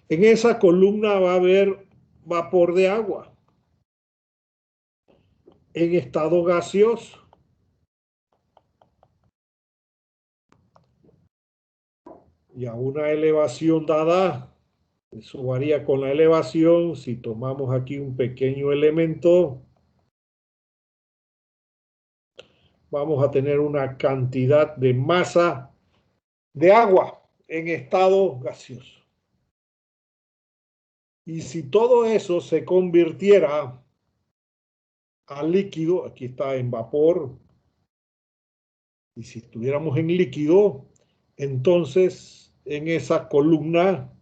en esa columna va a haber vapor de agua en estado gaseoso, y a una elevación dada. Eso varía con la elevación. Si tomamos aquí un pequeño elemento, vamos a tener una cantidad de masa de agua en estado gaseoso. Y si todo eso se convirtiera a líquido, aquí está en vapor, y si estuviéramos en líquido, entonces en esa columna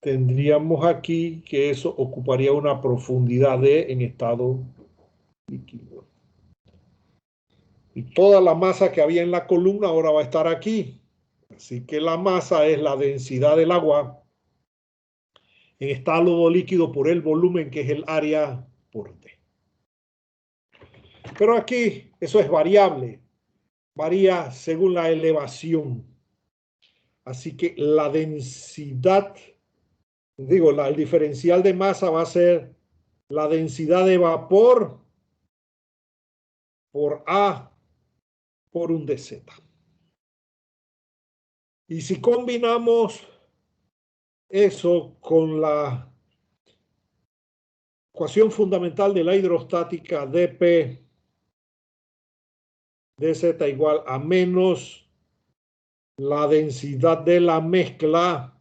tendríamos aquí que eso ocuparía una profundidad de en estado líquido. Y toda la masa que había en la columna ahora va a estar aquí. Así que la masa es la densidad del agua en estado líquido por el volumen, que es el área por D. Pero aquí eso es variable. Varía según la elevación. Así que la densidad, el diferencial de masa va a ser la densidad de vapor por A por un dz. Y si combinamos eso con la ecuación fundamental de la hidrostática, dP dz igual a menos la densidad de la mezcla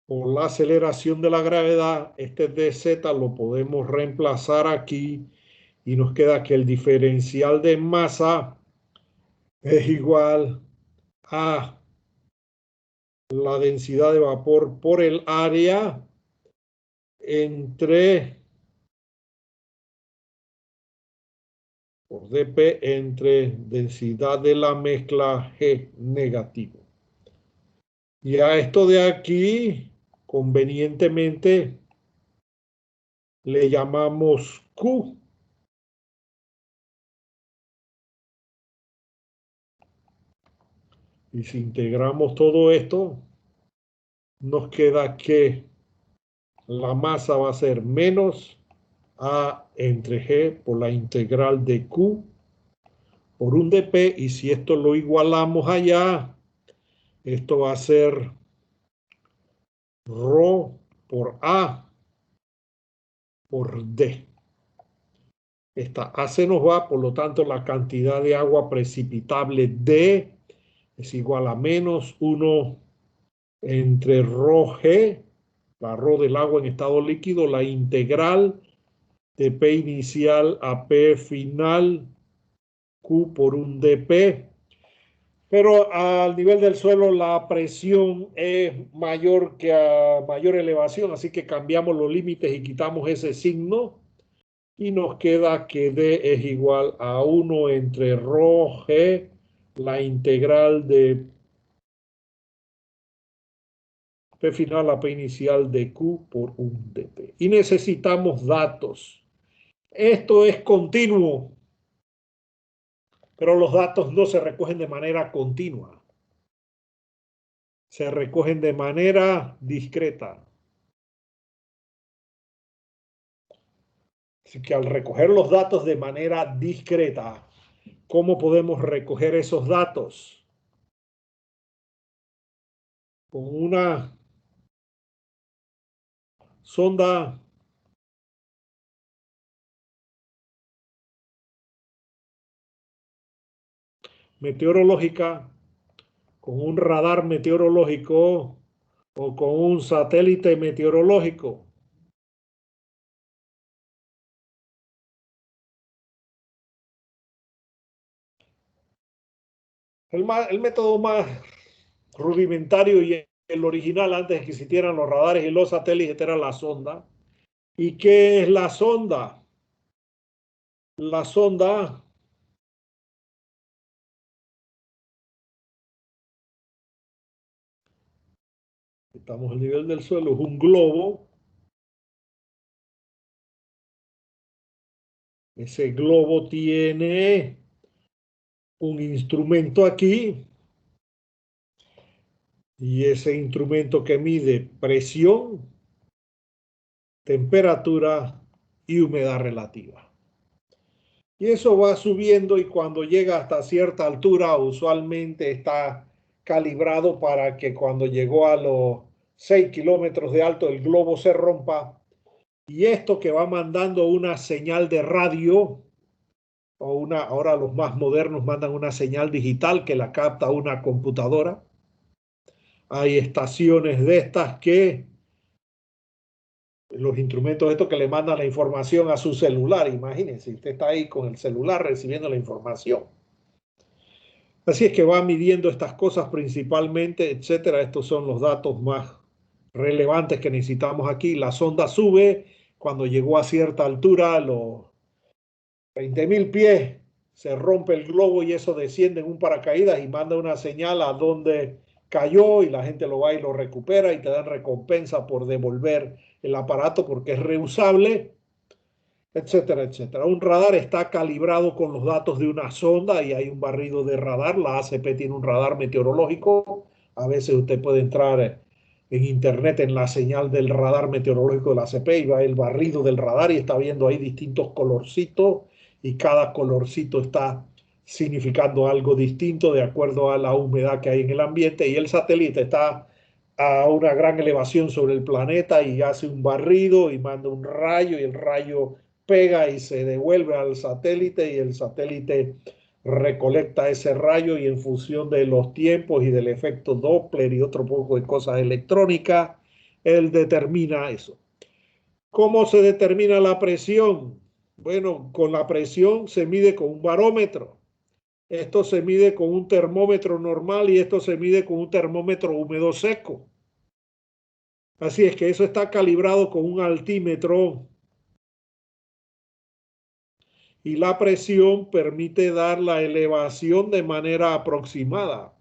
por la aceleración de la gravedad, este dz lo podemos reemplazar aquí y nos queda que el diferencial de masa es igual a la densidad de vapor por el área entre por dP entre densidad de la mezcla G negativo. Y a esto de aquí, convenientemente, le llamamos Q. Y si integramos todo esto, nos queda que la masa va a ser menos A entre G por la integral de Q por un dP. Y si esto lo igualamos allá, esto va a ser ρ por A por D. Esta A se nos va, por lo tanto la cantidad de agua precipitable D es igual a menos 1 entre ρg, la ρ del agua en estado líquido, la integral de P inicial a P final, Q por un dP. Pero al nivel del suelo la presión es mayor que a mayor elevación, así que cambiamos los límites y quitamos ese signo. Y nos queda que D es igual a 1 entre ρg, la integral de P final a P inicial de Q por un dP. Y necesitamos datos. Esto es continuo, pero los datos no se recogen de manera continua. Se recogen de manera discreta. Así que al recoger los datos de manera discreta, ¿cómo podemos recoger esos datos? Con una sonda meteorológica, con un radar meteorológico o con un satélite meteorológico. El método más rudimentario y el original antes de que existieran los radares y los satélites era la sonda. ¿Y qué es la sonda? La sonda estamos al nivel del suelo, es un globo. Ese globo tiene un instrumento aquí y ese instrumento que mide presión, temperatura y humedad relativa. Y eso va subiendo y cuando llega hasta cierta altura, usualmente está calibrado para que cuando llegó a los 6 kilómetros de alto el globo se rompa. Y esto que va mandando una señal de radio, ahora los más modernos mandan una señal digital que la capta una computadora. Hay estaciones de estas que los instrumentos estos que le mandan la información a su celular. Imagínense, usted está ahí con el celular recibiendo la información. Así es que va midiendo estas cosas principalmente, etcétera. Estos son los datos más relevantes que necesitamos aquí. La sonda sube cuando llegó a cierta altura, los 20.000 pies, se rompe el globo y eso desciende en un paracaídas y manda una señal a donde cayó y la gente lo va y lo recupera y te dan recompensa por devolver el aparato porque es reusable, etcétera, etcétera. Un radar está calibrado con los datos de una sonda y hay un barrido de radar. La ACP tiene un radar meteorológico. A veces usted puede entrar en internet en la señal del radar meteorológico de la ACP y va el barrido del radar y está viendo ahí distintos colorcitos y cada colorcito está significando algo distinto de acuerdo a la humedad que hay en el ambiente y el satélite está a una gran elevación sobre el planeta y hace un barrido y manda un rayo y el rayo pega y se devuelve al satélite y el satélite recolecta ese rayo y en función de los tiempos y del efecto Doppler y otro poco de cosas electrónicas, él determina eso. ¿Cómo se determina la presión? Bueno, con la presión se mide con un barómetro. Esto se mide con un termómetro normal y esto se mide con un termómetro húmedo seco. Así es que eso está calibrado con un altímetro y la presión permite dar la elevación de manera aproximada.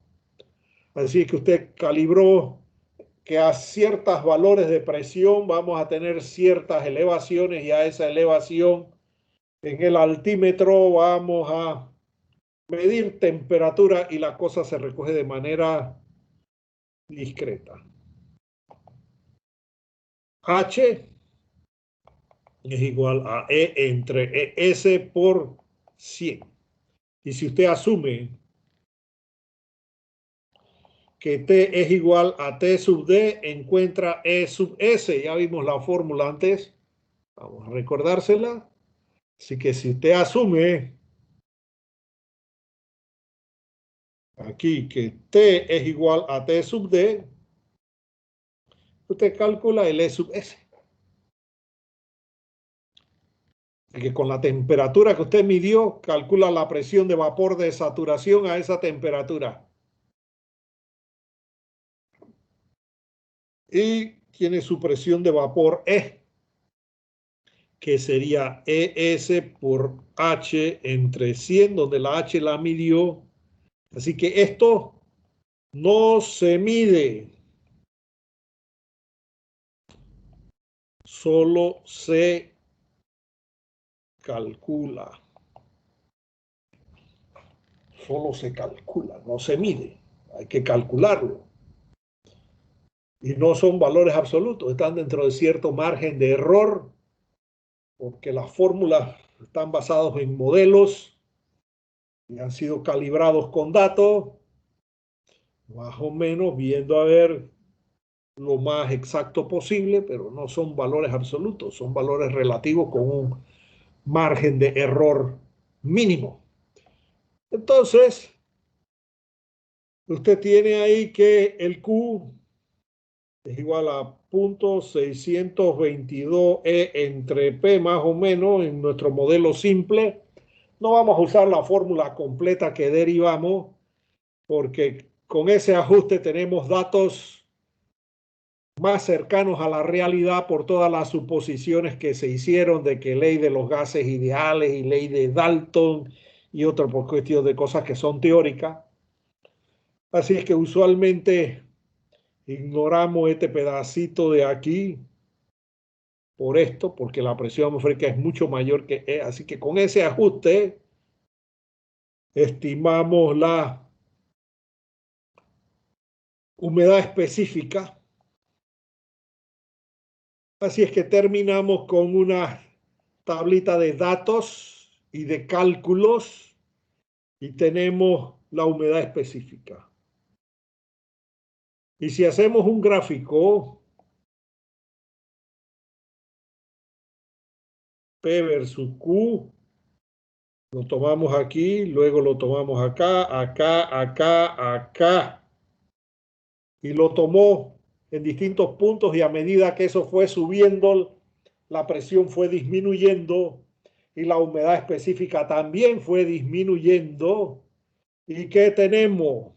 Así que usted calibró que a ciertos valores de presión vamos a tener ciertas elevaciones y a esa elevación en el altímetro vamos a medir temperatura y la cosa se recoge de manera discreta. H es igual a E entre ES por 100. Y si usted asume que T es igual a T sub D, encuentra E sub S. Ya vimos la fórmula antes. Vamos a recordársela. Así que si usted asume aquí que T es igual a T sub D, usted calcula el E sub S. Y que con la temperatura que usted midió, calcula la presión de vapor de saturación a esa temperatura. Y tiene su presión de vapor E, que sería ES por H entre 100, donde la H la midió. Así que esto no se mide, solo se calcula. Solo se calcula, no se mide. Hay que calcularlo. Y no son valores absolutos, están dentro de cierto margen de error, porque las fórmulas están basadas en modelos y han sido calibrados con datos, más o menos viendo a ver lo más exacto posible, pero no son valores absolutos, son valores relativos con un margen de error mínimo. Entonces, usted tiene ahí que el Q es igual a 0.622 E entre P más o menos en nuestro modelo simple. No vamos a usar la fórmula completa que derivamos porque con ese ajuste tenemos datos más cercanos a la realidad por todas las suposiciones que se hicieron de que ley de los gases ideales y ley de Dalton y otra por cuestión de cosas que son teóricas. Así es que usualmente ignoramos este pedacito de aquí por esto, porque la presión atmosférica es mucho mayor que E. Así que con ese ajuste estimamos la humedad específica. Así es que terminamos con una tablita de datos y de cálculos y tenemos la humedad específica. Y si hacemos un gráfico, P versus Q, lo tomamos aquí, luego lo tomamos acá, acá, acá, acá, y lo tomó en distintos puntos y a medida que eso fue subiendo, la presión fue disminuyendo y la humedad específica también fue disminuyendo. ¿Y qué tenemos?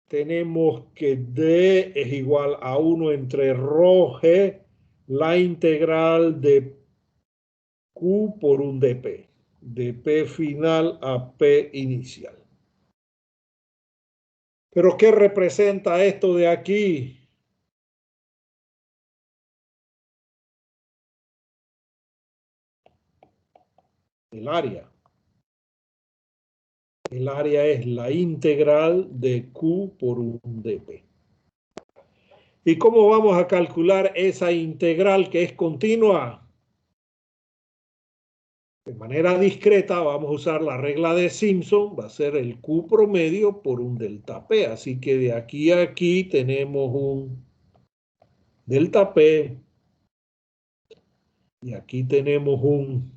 Tenemos que D es igual a 1 entre ρ G, la integral de Q por un dP, de P final a P inicial. ¿Pero qué representa esto de aquí? El área. El área es la integral de Q por un dP. ¿Y cómo vamos a calcular esa integral que es continua? De manera discreta vamos a usar la regla de Simpson, va a ser el Q promedio por un delta P. Así que de aquí a aquí tenemos un delta P y aquí tenemos un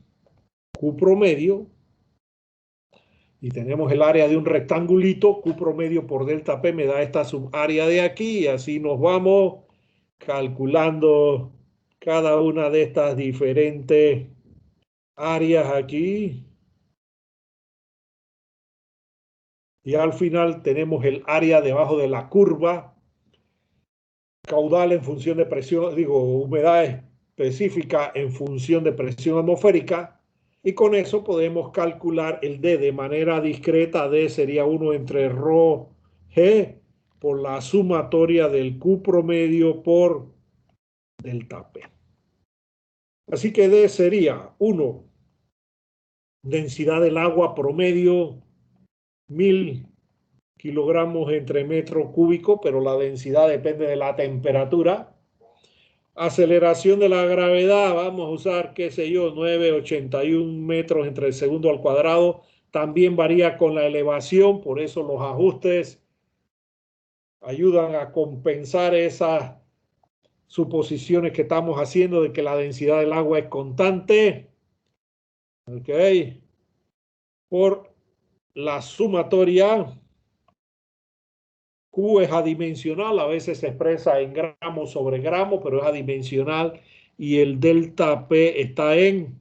Q promedio y tenemos el área de un rectangulito, Q promedio por delta P me da esta subárea de aquí y así nos vamos calculando cada una de estas diferentes áreas aquí. Y al final tenemos el área debajo de la curva caudal en función de presión, humedad específica en función de presión atmosférica. Y con eso podemos calcular el D de manera discreta. D sería 1 entre ρ G por la sumatoria del Q promedio por delta P. Así que D sería 1, densidad del agua promedio 1000 kilogramos entre metro cúbico, pero la densidad depende de la temperatura. Aceleración de la gravedad, vamos a usar, qué sé yo, 9,81 metros entre el segundo al cuadrado. También varía con la elevación, por eso los ajustes ayudan a compensar esas suposiciones que estamos haciendo de que la densidad del agua es constante. ¿Ok? Por la sumatoria. Q es adimensional, a veces se expresa en gramos sobre gramos, pero es adimensional y el delta P está en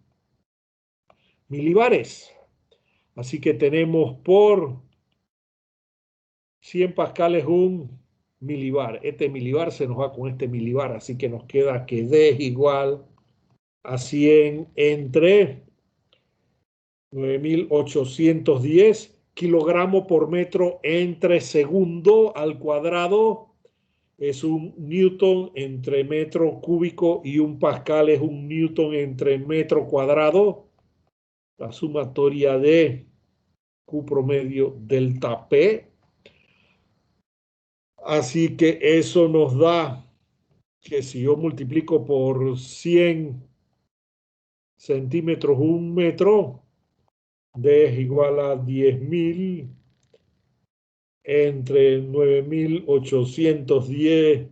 milibares. Así que tenemos por 100 pascales un milibar. Este milibar se nos va con este milibar, así que nos queda que D es igual a 100 entre 9.810 kilogramos por metro entre segundo al cuadrado. Es un newton entre metro cúbico y un pascal es un newton entre metro cuadrado. La sumatoria de Q promedio delta P. Así que eso nos da que si yo multiplico por 100 centímetros un metro, D es igual a 10.000 entre 9.810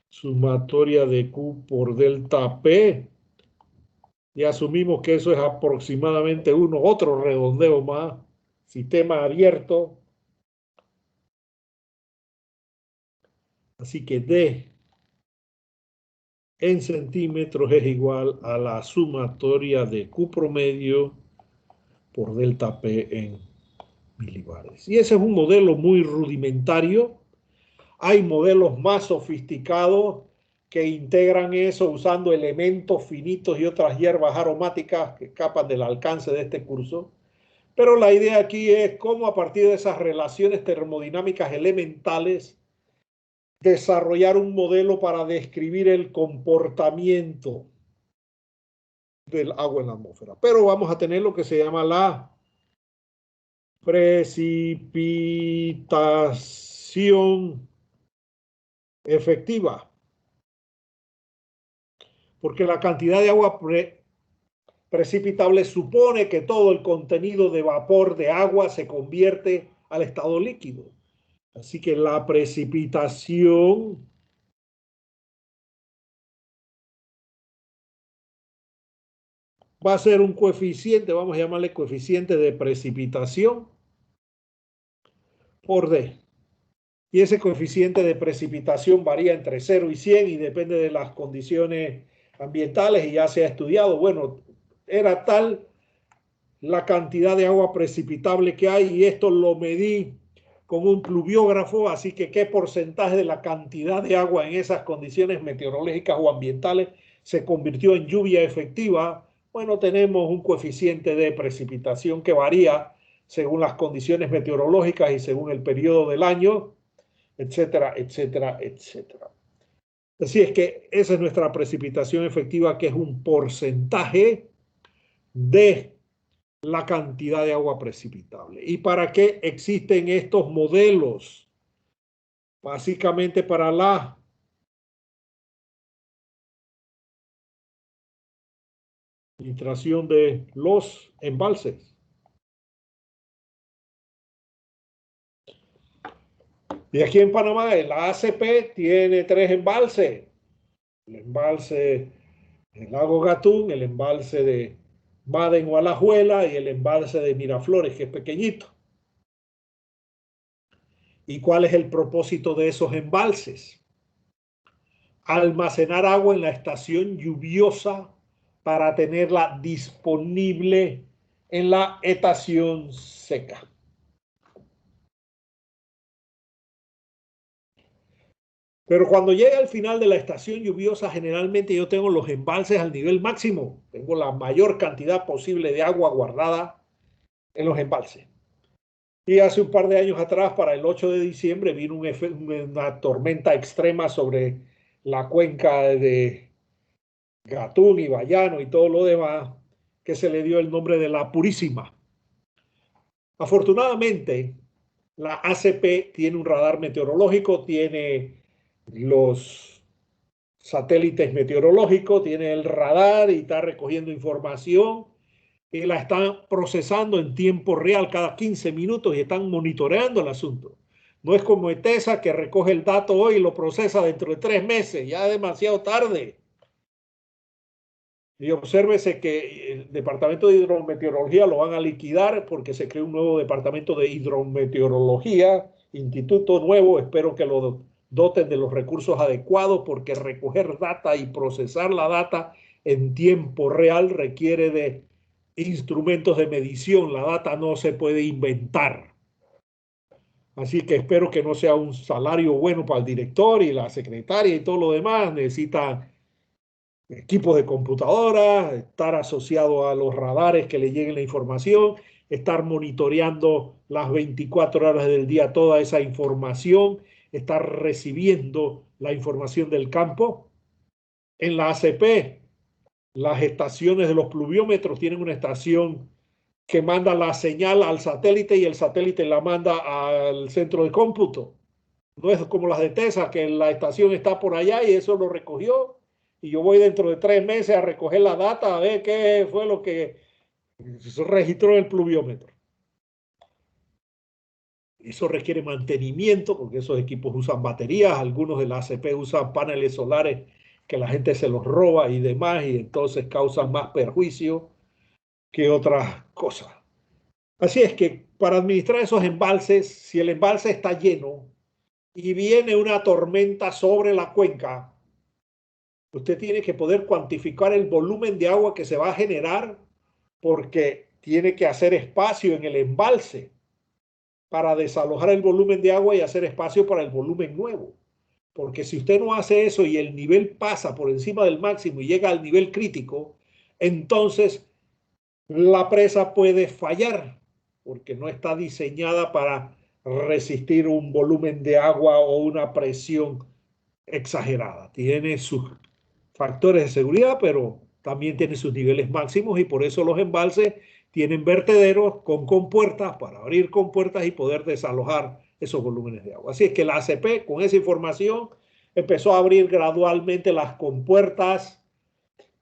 sumatoria de Q por delta P. Y asumimos que eso es aproximadamente otro redondeo más, sistema abierto. Así que D en centímetros es igual a la sumatoria de Q promedio por delta P en milibares. Y ese es un modelo muy rudimentario. Hay modelos más sofisticados que integran eso usando elementos finitos y otras hierbas aromáticas que escapan del alcance de este curso. Pero la idea aquí es cómo a partir de esas relaciones termodinámicas elementales desarrollar un modelo para describir el comportamiento del agua en la atmósfera. Pero vamos a tener lo que se llama la precipitación efectiva. Porque la cantidad de agua precipitable supone que todo el contenido de vapor de agua se convierte al estado líquido. Así que la precipitación va a ser un coeficiente, vamos a llamarle coeficiente de precipitación por D. Y ese coeficiente de precipitación varía entre 0 y 100 y depende de las condiciones ambientales y ya se ha estudiado. Bueno, era tal la cantidad de agua precipitable que hay y esto lo medí con un pluviógrafo, así que qué porcentaje de la cantidad de agua en esas condiciones meteorológicas o ambientales se convirtió en lluvia efectiva, bueno, tenemos un coeficiente de precipitación que varía según las condiciones meteorológicas y según el periodo del año, etcétera, etcétera, etcétera. Así es que esa es nuestra precipitación efectiva, que es un porcentaje de la cantidad de agua precipitable. ¿Y para qué existen estos modelos? Básicamente para la administración de los embalses. Y aquí en Panamá, la ACP tiene 3 embalses. El embalse del lago Gatún, el embalse de Maden o Alajuela y el embalse de Miraflores, que es pequeñito. ¿Y cuál es el propósito de esos embalses? Almacenar agua en la estación lluviosa para tenerla disponible en la estación seca. Pero cuando llega al final de la estación lluviosa, generalmente yo tengo los embalses al nivel máximo. Tengo la mayor cantidad posible de agua guardada en los embalses. Y hace un par de años atrás, para el 8 de diciembre, vino una tormenta extrema sobre la cuenca de Gatún y Bayano y todo lo demás, que se le dio el nombre de la Purísima. Afortunadamente, la ACP tiene un radar meteorológico, tiene los satélites meteorológicos, tiene el radar y está recogiendo información y la están procesando en tiempo real cada 15 minutos y están monitoreando el asunto. No es como ETESA, que recoge el dato hoy y lo procesa dentro de 3 meses, ya es demasiado tarde. Y obsérvese que el Departamento de Hidrometeorología lo van a liquidar porque se creó un nuevo Departamento de Hidrometeorología, instituto nuevo. Espero que lo doten de los recursos adecuados, porque recoger data y procesar la data en tiempo real requiere de instrumentos de medición. La data no se puede inventar. Así que espero que no sea un salario bueno para el director y la secretaria y todo lo demás. Necesita equipos de computadora, estar asociado a los radares que le lleguen la información, estar monitoreando las 24 horas del día toda esa información, estar recibiendo la información del campo. En la ACP, las estaciones de los pluviómetros tienen una estación que manda la señal al satélite y el satélite la manda al centro de cómputo. No es como las de TESA, que la estación está por allá y eso lo recogió. Y yo voy dentro de 3 meses a recoger la data, a ver qué fue lo que se registró en el pluviómetro. Eso requiere mantenimiento, porque esos equipos usan baterías, algunos de la ACP usan paneles solares que la gente se los roba y demás, y entonces causan más perjuicio que otras cosas. Así es que para administrar esos embalses, si el embalse está lleno y viene una tormenta sobre la cuenca, usted tiene que poder cuantificar el volumen de agua que se va a generar, porque tiene que hacer espacio en el embalse para desalojar el volumen de agua y hacer espacio para el volumen nuevo. Porque si usted no hace eso y el nivel pasa por encima del máximo y llega al nivel crítico, entonces la presa puede fallar, porque no está diseñada para resistir un volumen de agua o una presión exagerada. Tiene sus factores de seguridad, pero también tiene sus niveles máximos, y por eso los embalses tienen vertederos con compuertas para abrir compuertas y poder desalojar esos volúmenes de agua. Así es que la ACP, con esa información, empezó a abrir gradualmente las compuertas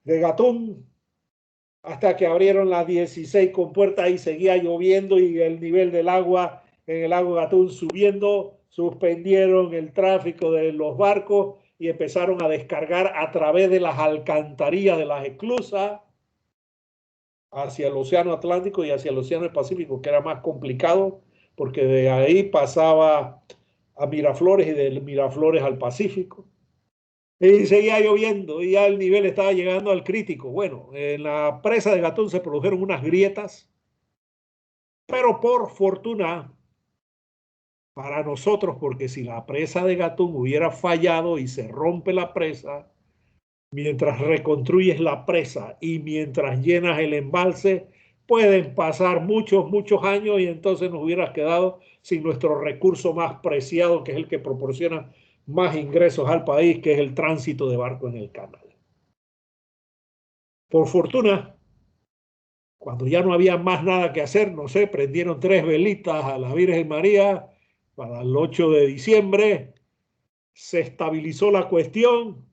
de Gatún hasta que abrieron las 16 compuertas y seguía lloviendo y el nivel del agua en el lago Gatún subiendo. Suspendieron el tráfico de los barcos y empezaron a descargar a través de las alcantarillas de las esclusas hacia el Océano Atlántico y hacia el Océano Pacífico, que era más complicado porque de ahí pasaba a Miraflores y de Miraflores al Pacífico. Y seguía lloviendo y ya el nivel estaba llegando al crítico. Bueno, en la presa de Gatún se produjeron unas grietas, pero por fortuna para nosotros, porque si la presa de Gatún hubiera fallado y se rompe la presa, mientras reconstruyes la presa y mientras llenas el embalse, pueden pasar muchos, muchos años y entonces nos hubieras quedado sin nuestro recurso más preciado, que es el que proporciona más ingresos al país, que es el tránsito de barco en el canal. Por fortuna, cuando ya no había más nada que hacer, no sé, prendieron 3 velitas a la Virgen María para el 8 de diciembre, se estabilizó la cuestión,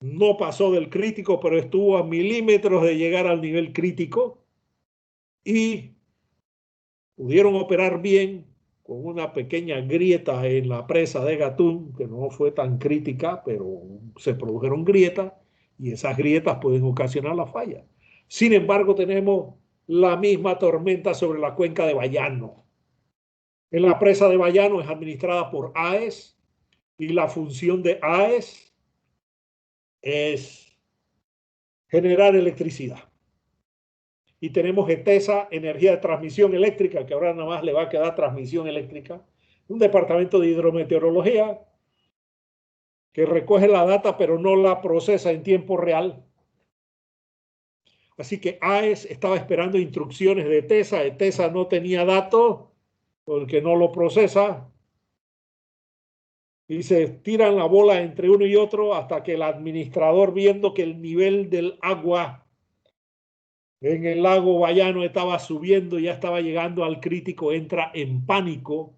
no pasó del crítico, pero estuvo a milímetros de llegar al nivel crítico y pudieron operar bien con una pequeña grieta en la presa de Gatún, que no fue tan crítica, pero se produjeron grietas y esas grietas pueden ocasionar la falla. Sin embargo, tenemos la misma tormenta sobre la cuenca de Bayano. En la presa de Bayano es administrada por AES y la función de AES es generar electricidad. Y tenemos ETESA, Energía de Transmisión Eléctrica, que ahora nada más le va a quedar transmisión eléctrica, un departamento de hidrometeorología que recoge la data pero no la procesa en tiempo real. Así que AES estaba esperando instrucciones de ETESA, ETESA no tenía datos porque no lo procesa y se tiran la bola entre uno y otro hasta que el administrador, viendo que el nivel del agua en el lago Bayano estaba subiendo, ya estaba llegando al crítico, entra en pánico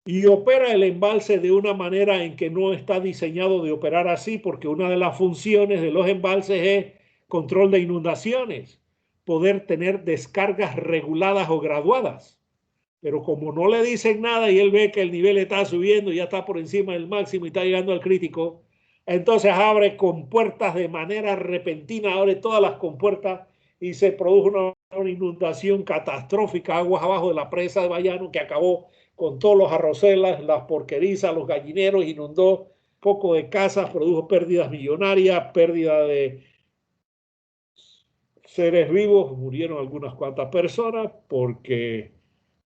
y opera el embalse de una manera en que no está diseñado de operar así, porque una de las funciones de los embalses es control de inundaciones, poder tener descargas reguladas o graduadas. Pero como no le dicen nada y él ve que el nivel está subiendo, ya está por encima del máximo y está llegando al crítico, entonces abre compuertas de manera repentina, abre todas las compuertas y se produjo una inundación catastrófica, aguas abajo de la presa de Bayano, que acabó con todos los arrocelas, las porquerizas, los gallineros, inundó poco de casas, produjo pérdidas millonarias, pérdida de seres vivos, murieron algunas cuantas personas porque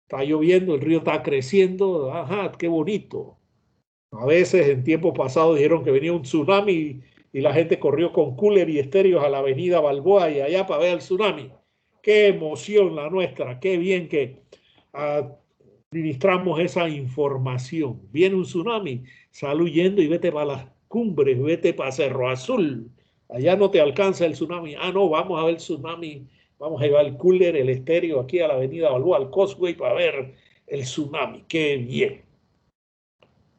está lloviendo, el río está creciendo, ajá, qué bonito. A veces en tiempos pasados dijeron que venía un tsunami y la gente corrió con cooler y estéreos a la avenida Balboa y allá para ver el tsunami. Qué emoción la nuestra, qué bien que administramos esa información. Viene un tsunami, sal huyendo y vete para las cumbres, vete para Cerro Azul. Allá no te alcanza el tsunami. Ah, no, vamos a ver el tsunami. Vamos a llevar el cooler, el estéreo aquí a la avenida Balboa, al Causeway, para ver el tsunami. Qué bien.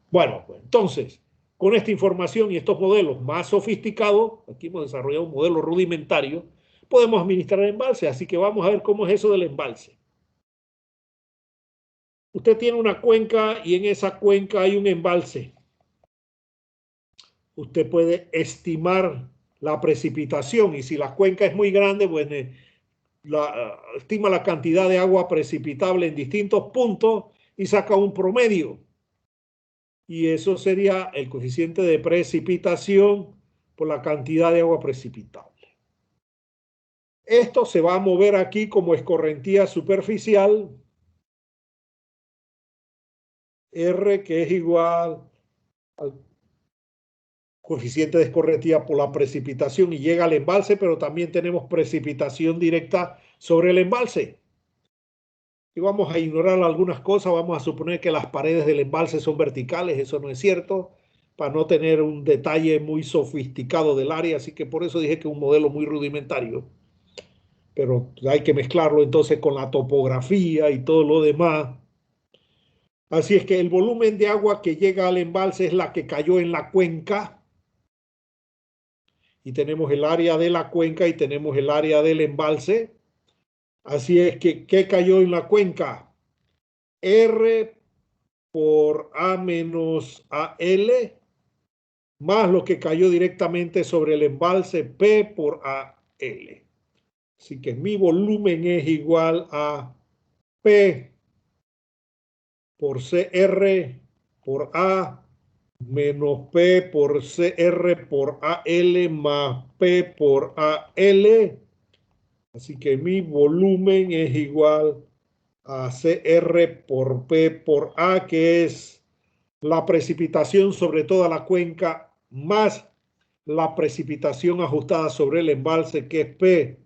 Bueno, pues entonces, con esta información y estos modelos más sofisticados, aquí hemos desarrollado un modelo rudimentario, podemos administrar el embalse. Así que vamos a ver cómo es eso del embalse. Usted tiene una cuenca y en esa cuenca hay un embalse. Usted puede estimar la precipitación y si la cuenca es muy grande, pues estima la cantidad de agua precipitable en distintos puntos y saca un promedio. Y eso sería el coeficiente de precipitación por la cantidad de agua precipitable. Esto se va a mover aquí como escorrentía superficial, R, que es igual al coeficiente de escorrentía por la precipitación y llega al embalse, pero también tenemos precipitación directa sobre el embalse. Y vamos a ignorar algunas cosas, vamos a suponer que las paredes del embalse son verticales, eso no es cierto, para no tener un detalle muy sofisticado del área, así que por eso dije que es un modelo muy rudimentario. Pero hay que mezclarlo entonces con la topografía y todo lo demás. Así es que el volumen de agua que llega al embalse es la que cayó en la cuenca. Y tenemos el área de la cuenca y tenemos el área del embalse. Así es que, ¿qué cayó en la cuenca? R por A menos AL, más lo que cayó directamente sobre el embalse P por AL. Así que mi volumen es igual a P por CR por A menos P por CR por AL más P por AL. Así que mi volumen es igual a CR por P por A, que es la precipitación sobre toda la cuenca más la precipitación ajustada sobre el embalse, que es P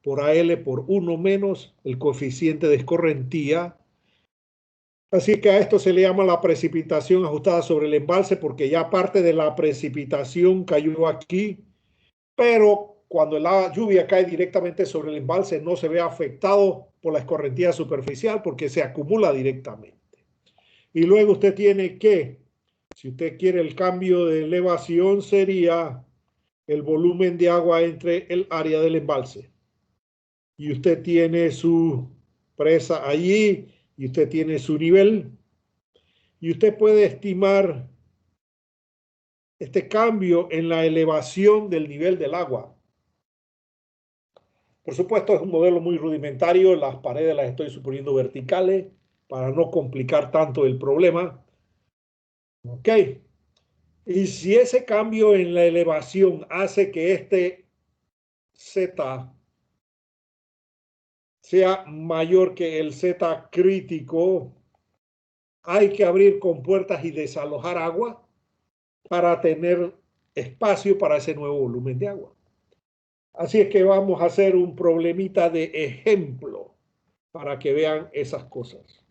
por AL por 1 menos el coeficiente de escorrentía. Así que a esto se le llama la precipitación ajustada sobre el embalse, porque ya parte de la precipitación cayó aquí, pero cuando la lluvia cae directamente sobre el embalse no se ve afectado por la escorrentía superficial porque se acumula directamente. Y luego usted tiene que, si usted quiere el cambio de elevación, sería el volumen de agua entre el área del embalse. Y usted tiene su presa allí y usted tiene su nivel. Y usted puede estimar este cambio en la elevación del nivel del agua. Por supuesto, es un modelo muy rudimentario. Las paredes las estoy suponiendo verticales para no complicar tanto el problema. Ok. Y si ese cambio en la elevación hace que este Z sea mayor que el Z crítico, hay que abrir compuertas y desalojar agua para tener espacio para ese nuevo volumen de agua. Así es que vamos a hacer un problemita de ejemplo para que vean esas cosas.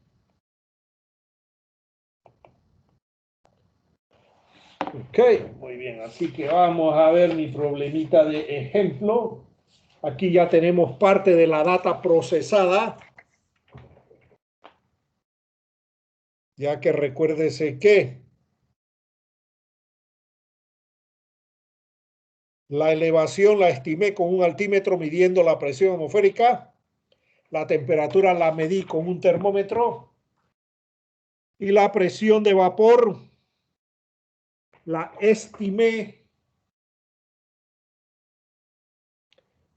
Ok, muy bien. Así que vamos a ver mi problemita de ejemplo. Aquí ya tenemos parte de la data procesada. Ya que recuérdese que la elevación la estimé con un altímetro midiendo la presión atmosférica. La temperatura la medí con un termómetro. Y la presión de vapor la estimé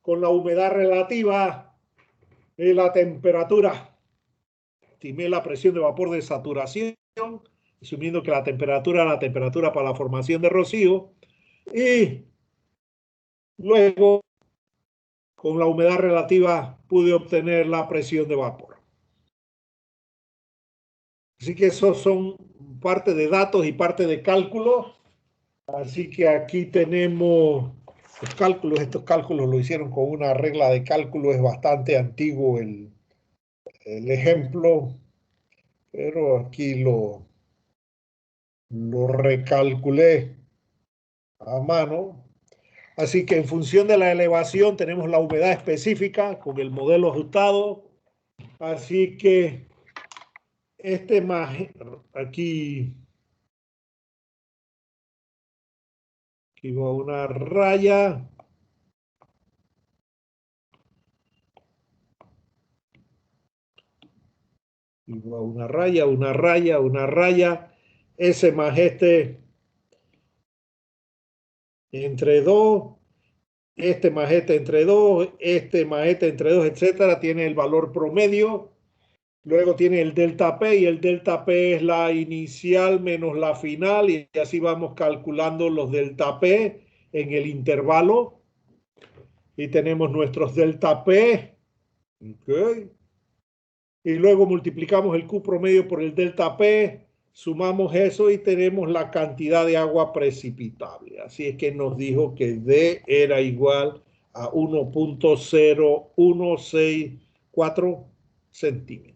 con la humedad relativa y la temperatura. Estimé la presión de vapor de saturación, asumiendo que la temperatura era la temperatura para la formación de rocío. Y luego, con la humedad relativa, pude obtener la presión de vapor. Así que esos son parte de datos y parte de cálculos. Así que aquí tenemos los cálculos. Estos cálculos lo hicieron con una regla de cálculo. Es bastante antiguo el ejemplo, pero aquí lo recalculé a mano. Así que en función de la elevación tenemos la humedad específica con el modelo ajustado. Así que este más aquí va una raya. Y va una raya, una raya, una raya. Ese más este entre 2. Este más este entre 2. Este más este entre 2, etcétera. Tiene el valor promedio. Luego tiene el delta P y el delta P es la inicial menos la final y así vamos calculando los delta P en el intervalo y tenemos nuestros delta P, okay. Y luego multiplicamos el Q promedio por el delta P, sumamos eso y tenemos la cantidad de agua precipitable. Así es que nos dijo que D era igual a 1.0164 centímetros.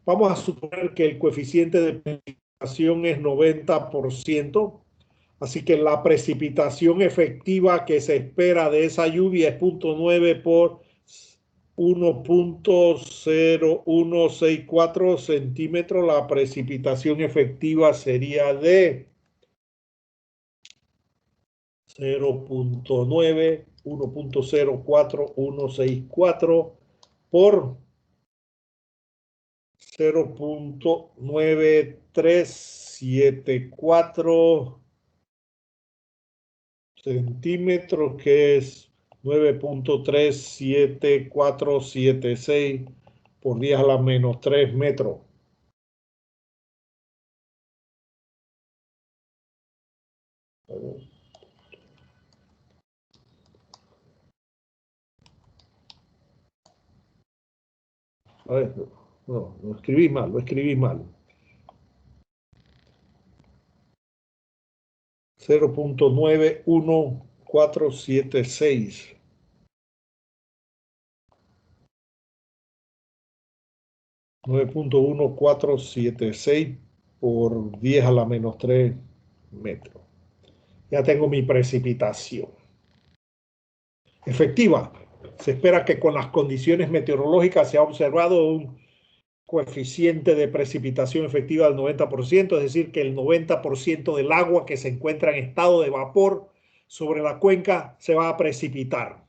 Vamos a suponer que el coeficiente de precipitación es 90%, así que la precipitación efectiva que se espera de esa lluvia es 0.9 por 1.0164 centímetros. La precipitación efectiva sería de 0.9, 1.04164 por 0.9374 centímetros, que es 9.37476 por 10 a la menos 3 metros. A ver, no, lo escribí mal, lo escribí mal. 0.91476. 9.1476 por 10 a la menos 3 metros. Ya tengo mi precipitación efectiva. Se espera que con las condiciones meteorológicas se ha observado un coeficiente de precipitación efectiva del 90%, es decir, que el 90% del agua que se encuentra en estado de vapor sobre la cuenca se va a precipitar.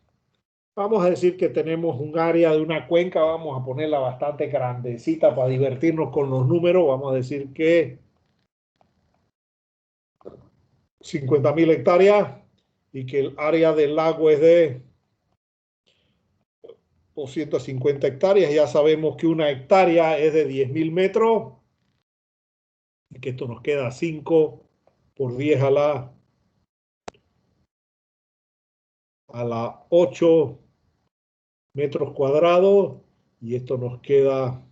Vamos a decir que tenemos un área de una cuenca, vamos a ponerla bastante grandecita para divertirnos con los números, vamos a decir que 50.000 hectáreas y que el área del lago es de 250 hectáreas. Ya sabemos que una hectárea es de 10.000 metros y que esto nos queda 5 por 10 a la 8 metros cuadrados y esto nos queda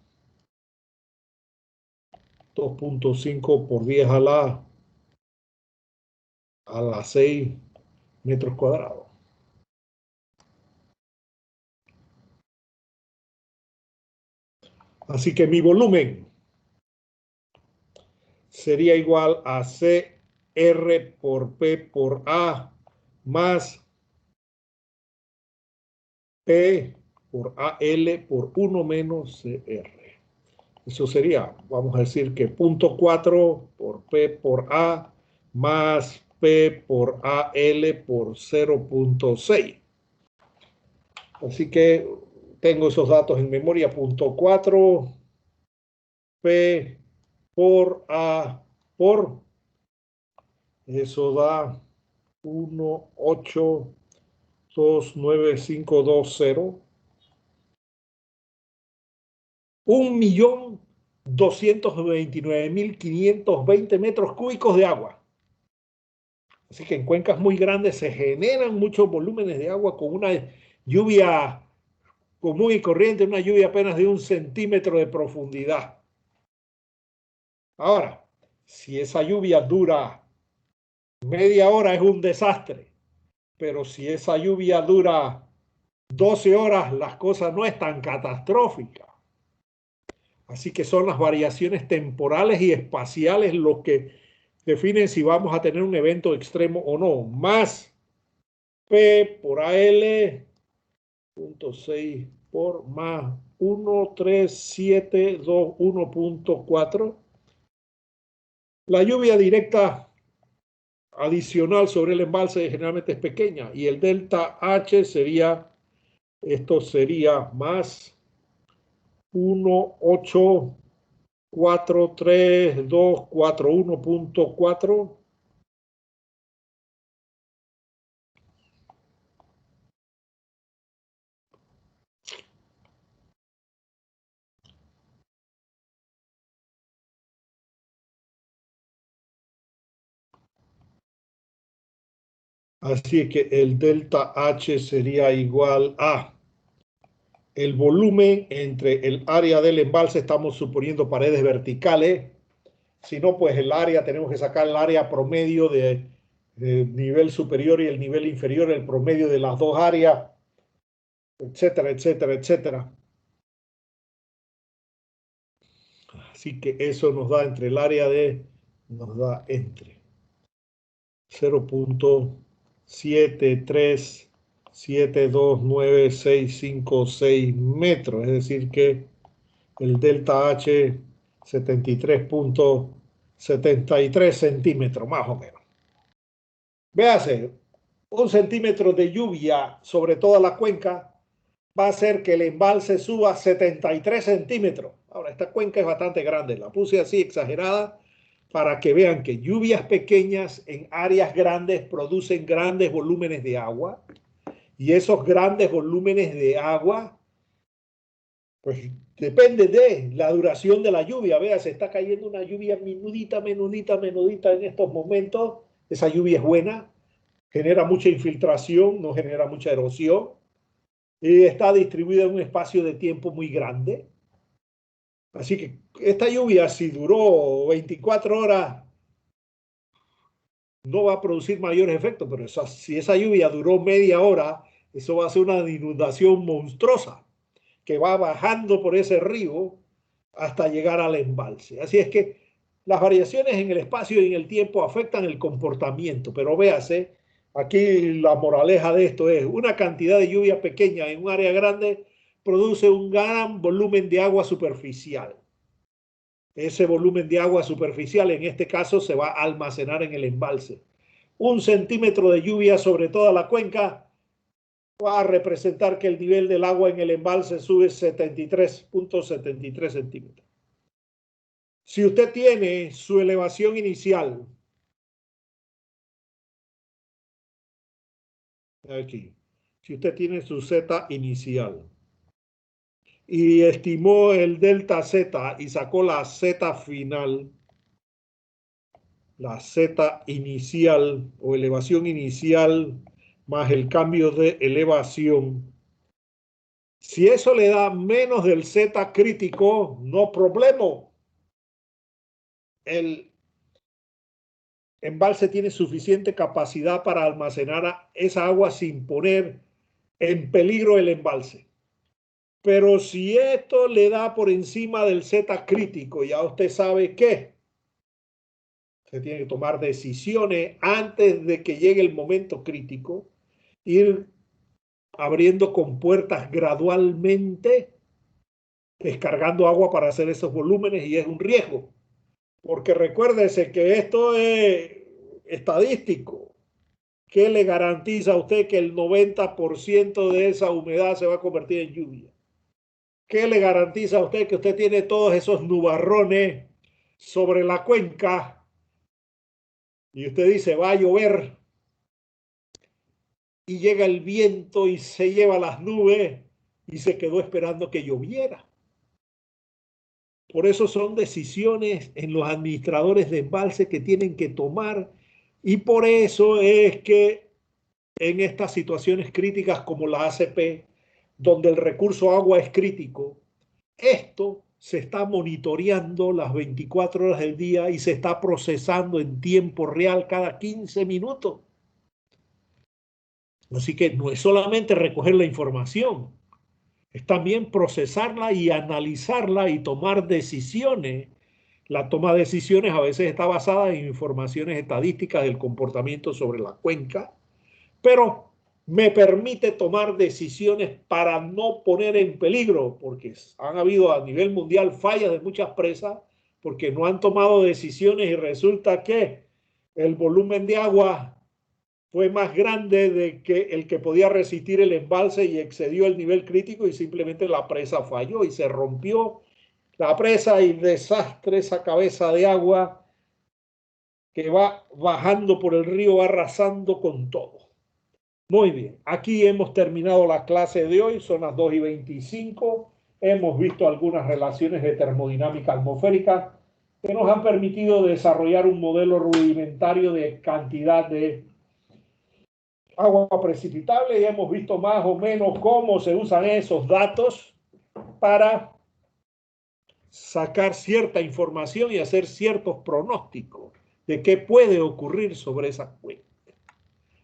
2.5 por 10 a la 6 metros cuadrados. Así que mi volumen sería igual a CR por P por A más P por AL por 1 menos CR. Eso sería, vamos a decir que 0.4 por P por A más P por AL por 0.6. Así que tengo esos datos en memoria. 0.4 P por A por, eso da 1.829.520. 1.229.520 metros cúbicos de agua. Así que en cuencas muy grandes se generan muchos volúmenes de agua con una lluvia común y corriente, una lluvia apenas de 1 centímetro de profundidad. Ahora, si esa lluvia dura media hora es un desastre, pero si esa lluvia dura 12 horas, las cosas no es tan catastrófica. Así que son las variaciones temporales y espaciales lo que definen si vamos a tener un evento extremo o no. Más P por AL, 0.6 por más 1.3721.4. La lluvia directa adicional sobre el embalse generalmente es pequeña y el delta H sería, esto sería más 1.843.241.4. Así que el delta H sería igual a el volumen entre el área del embalse, estamos suponiendo paredes verticales, si no, pues el área, tenemos que sacar el área promedio de nivel superior y el nivel inferior, el promedio de las dos áreas, etcétera, etcétera, etcétera. Así que eso nos da entre el área de, nos da entre 0.7372956 metros, es decir que el delta H 73.73 centímetros, más o menos. Véase, 1 centímetro de lluvia sobre toda la cuenca va a hacer que el embalse suba 73 centímetros. Ahora, esta cuenca es bastante grande, la puse así exagerada para que vean que lluvias pequeñas en áreas grandes producen grandes volúmenes de agua y esos grandes volúmenes de agua pues depende de la duración de la lluvia. Vea, se está cayendo una lluvia menudita, menudita, menudita en estos momentos. Esa lluvia es buena, genera mucha infiltración, no genera mucha erosión y está distribuida en un espacio de tiempo muy grande. Así que esta lluvia, si duró 24 horas, no va a producir mayores efectos, pero si esa lluvia duró media hora, eso va a ser una inundación monstruosa que va bajando por ese río hasta llegar al embalse. Así es que las variaciones en el espacio y en el tiempo afectan el comportamiento, pero véase, aquí la moraleja de esto es una cantidad de lluvia pequeña en un área grande produce un gran volumen de agua superficial. Ese volumen de agua superficial en este caso se va a almacenar en el embalse. 1 centímetro de lluvia sobre toda la cuenca va a representar que el nivel del agua en el embalse sube 73.73 centímetros. Si usted tiene su elevación inicial, aquí, si usted tiene su Z inicial y estimó el delta Z y sacó la Z final, la Z inicial o elevación inicial más el cambio de elevación, si eso le da menos del Z crítico, no problema. El embalse tiene suficiente capacidad para almacenar esa agua sin poner en peligro el embalse. Pero si esto le da por encima del Z crítico, ya usted sabe que se tiene que tomar decisiones antes de que llegue el momento crítico, ir abriendo compuertas gradualmente, descargando agua para hacer esos volúmenes y es un riesgo. Porque recuérdese que esto es estadístico. ¿Qué le garantiza a usted que el 90% de esa humedad se va a convertir en lluvia? ¿Qué le garantiza a usted que usted tiene todos esos nubarrones sobre la cuenca y usted dice va a llover y llega el viento y se lleva las nubes y se quedó esperando que lloviera? Por eso son decisiones en los administradores de embalse que tienen que tomar y por eso es que en estas situaciones críticas como la ACP, donde el recurso agua es crítico, esto se está monitoreando las 24 horas del día y se está procesando en tiempo real cada 15 minutos. Así que no es solamente recoger la información, es también procesarla y analizarla y tomar decisiones. La toma de decisiones a veces está basada en informaciones estadísticas del comportamiento sobre la cuenca, pero me permite tomar decisiones para no poner en peligro, porque han habido a nivel mundial fallas de muchas presas, porque no han tomado decisiones y resulta que el volumen de agua fue más grande de que el que podía resistir el embalse y excedió el nivel crítico y simplemente la presa falló y se rompió la presa y desastre esa cabeza de agua que va bajando por el río, arrasando con todo. Muy bien, aquí hemos terminado la clase de hoy, son las 2:25. Hemos visto algunas relaciones de termodinámica atmosférica que nos han permitido desarrollar un modelo rudimentario de cantidad de agua precipitable y hemos visto más o menos cómo se usan esos datos para sacar cierta información y hacer ciertos pronósticos de qué puede ocurrir sobre esa cuenca.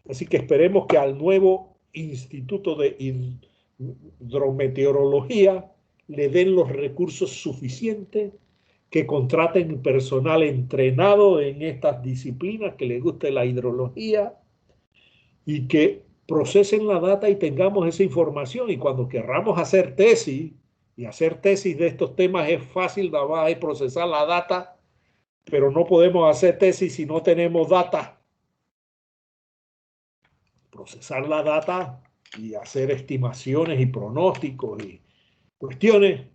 Así que esperemos que al nuevo Instituto de Hidrometeorología le den los recursos suficientes, que contraten personal entrenado en estas disciplinas, que les guste la hidrología y que procesen la data y tengamos esa información. Y cuando querramos hacer tesis, y hacer tesis de estos temas es fácil, nada más es procesar la data, pero no podemos hacer tesis si no tenemos data. Procesar la data y hacer estimaciones y pronósticos y cuestiones.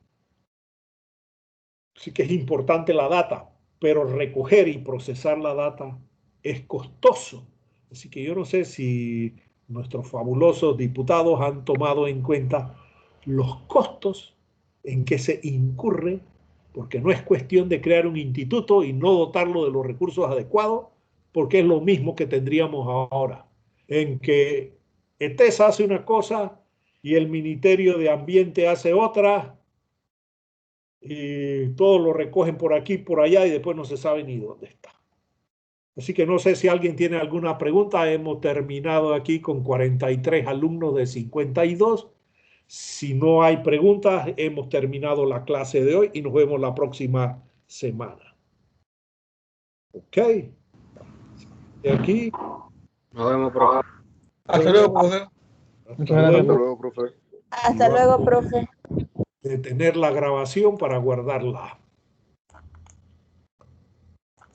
Sí que es importante la data, pero recoger y procesar la data es costoso. Así que yo no sé si nuestros fabulosos diputados han tomado en cuenta los costos en que se incurre, porque no es cuestión de crear un instituto y no dotarlo de los recursos adecuados, porque es lo mismo que tendríamos ahora, en que ETESA hace una cosa y el Ministerio de Ambiente hace otra, y todos lo recogen por aquí, por allá y después no se sabe ni dónde está. Así que no sé si alguien tiene alguna pregunta. Hemos terminado aquí con 43 alumnos de 52. Si no hay preguntas, hemos terminado la clase de hoy y nos vemos la próxima semana. Ok. De aquí. Nos vemos, profe. Hasta luego, profe. Hasta luego. Hasta luego, profe. Hasta luego, profe. Detener la grabación para guardarla.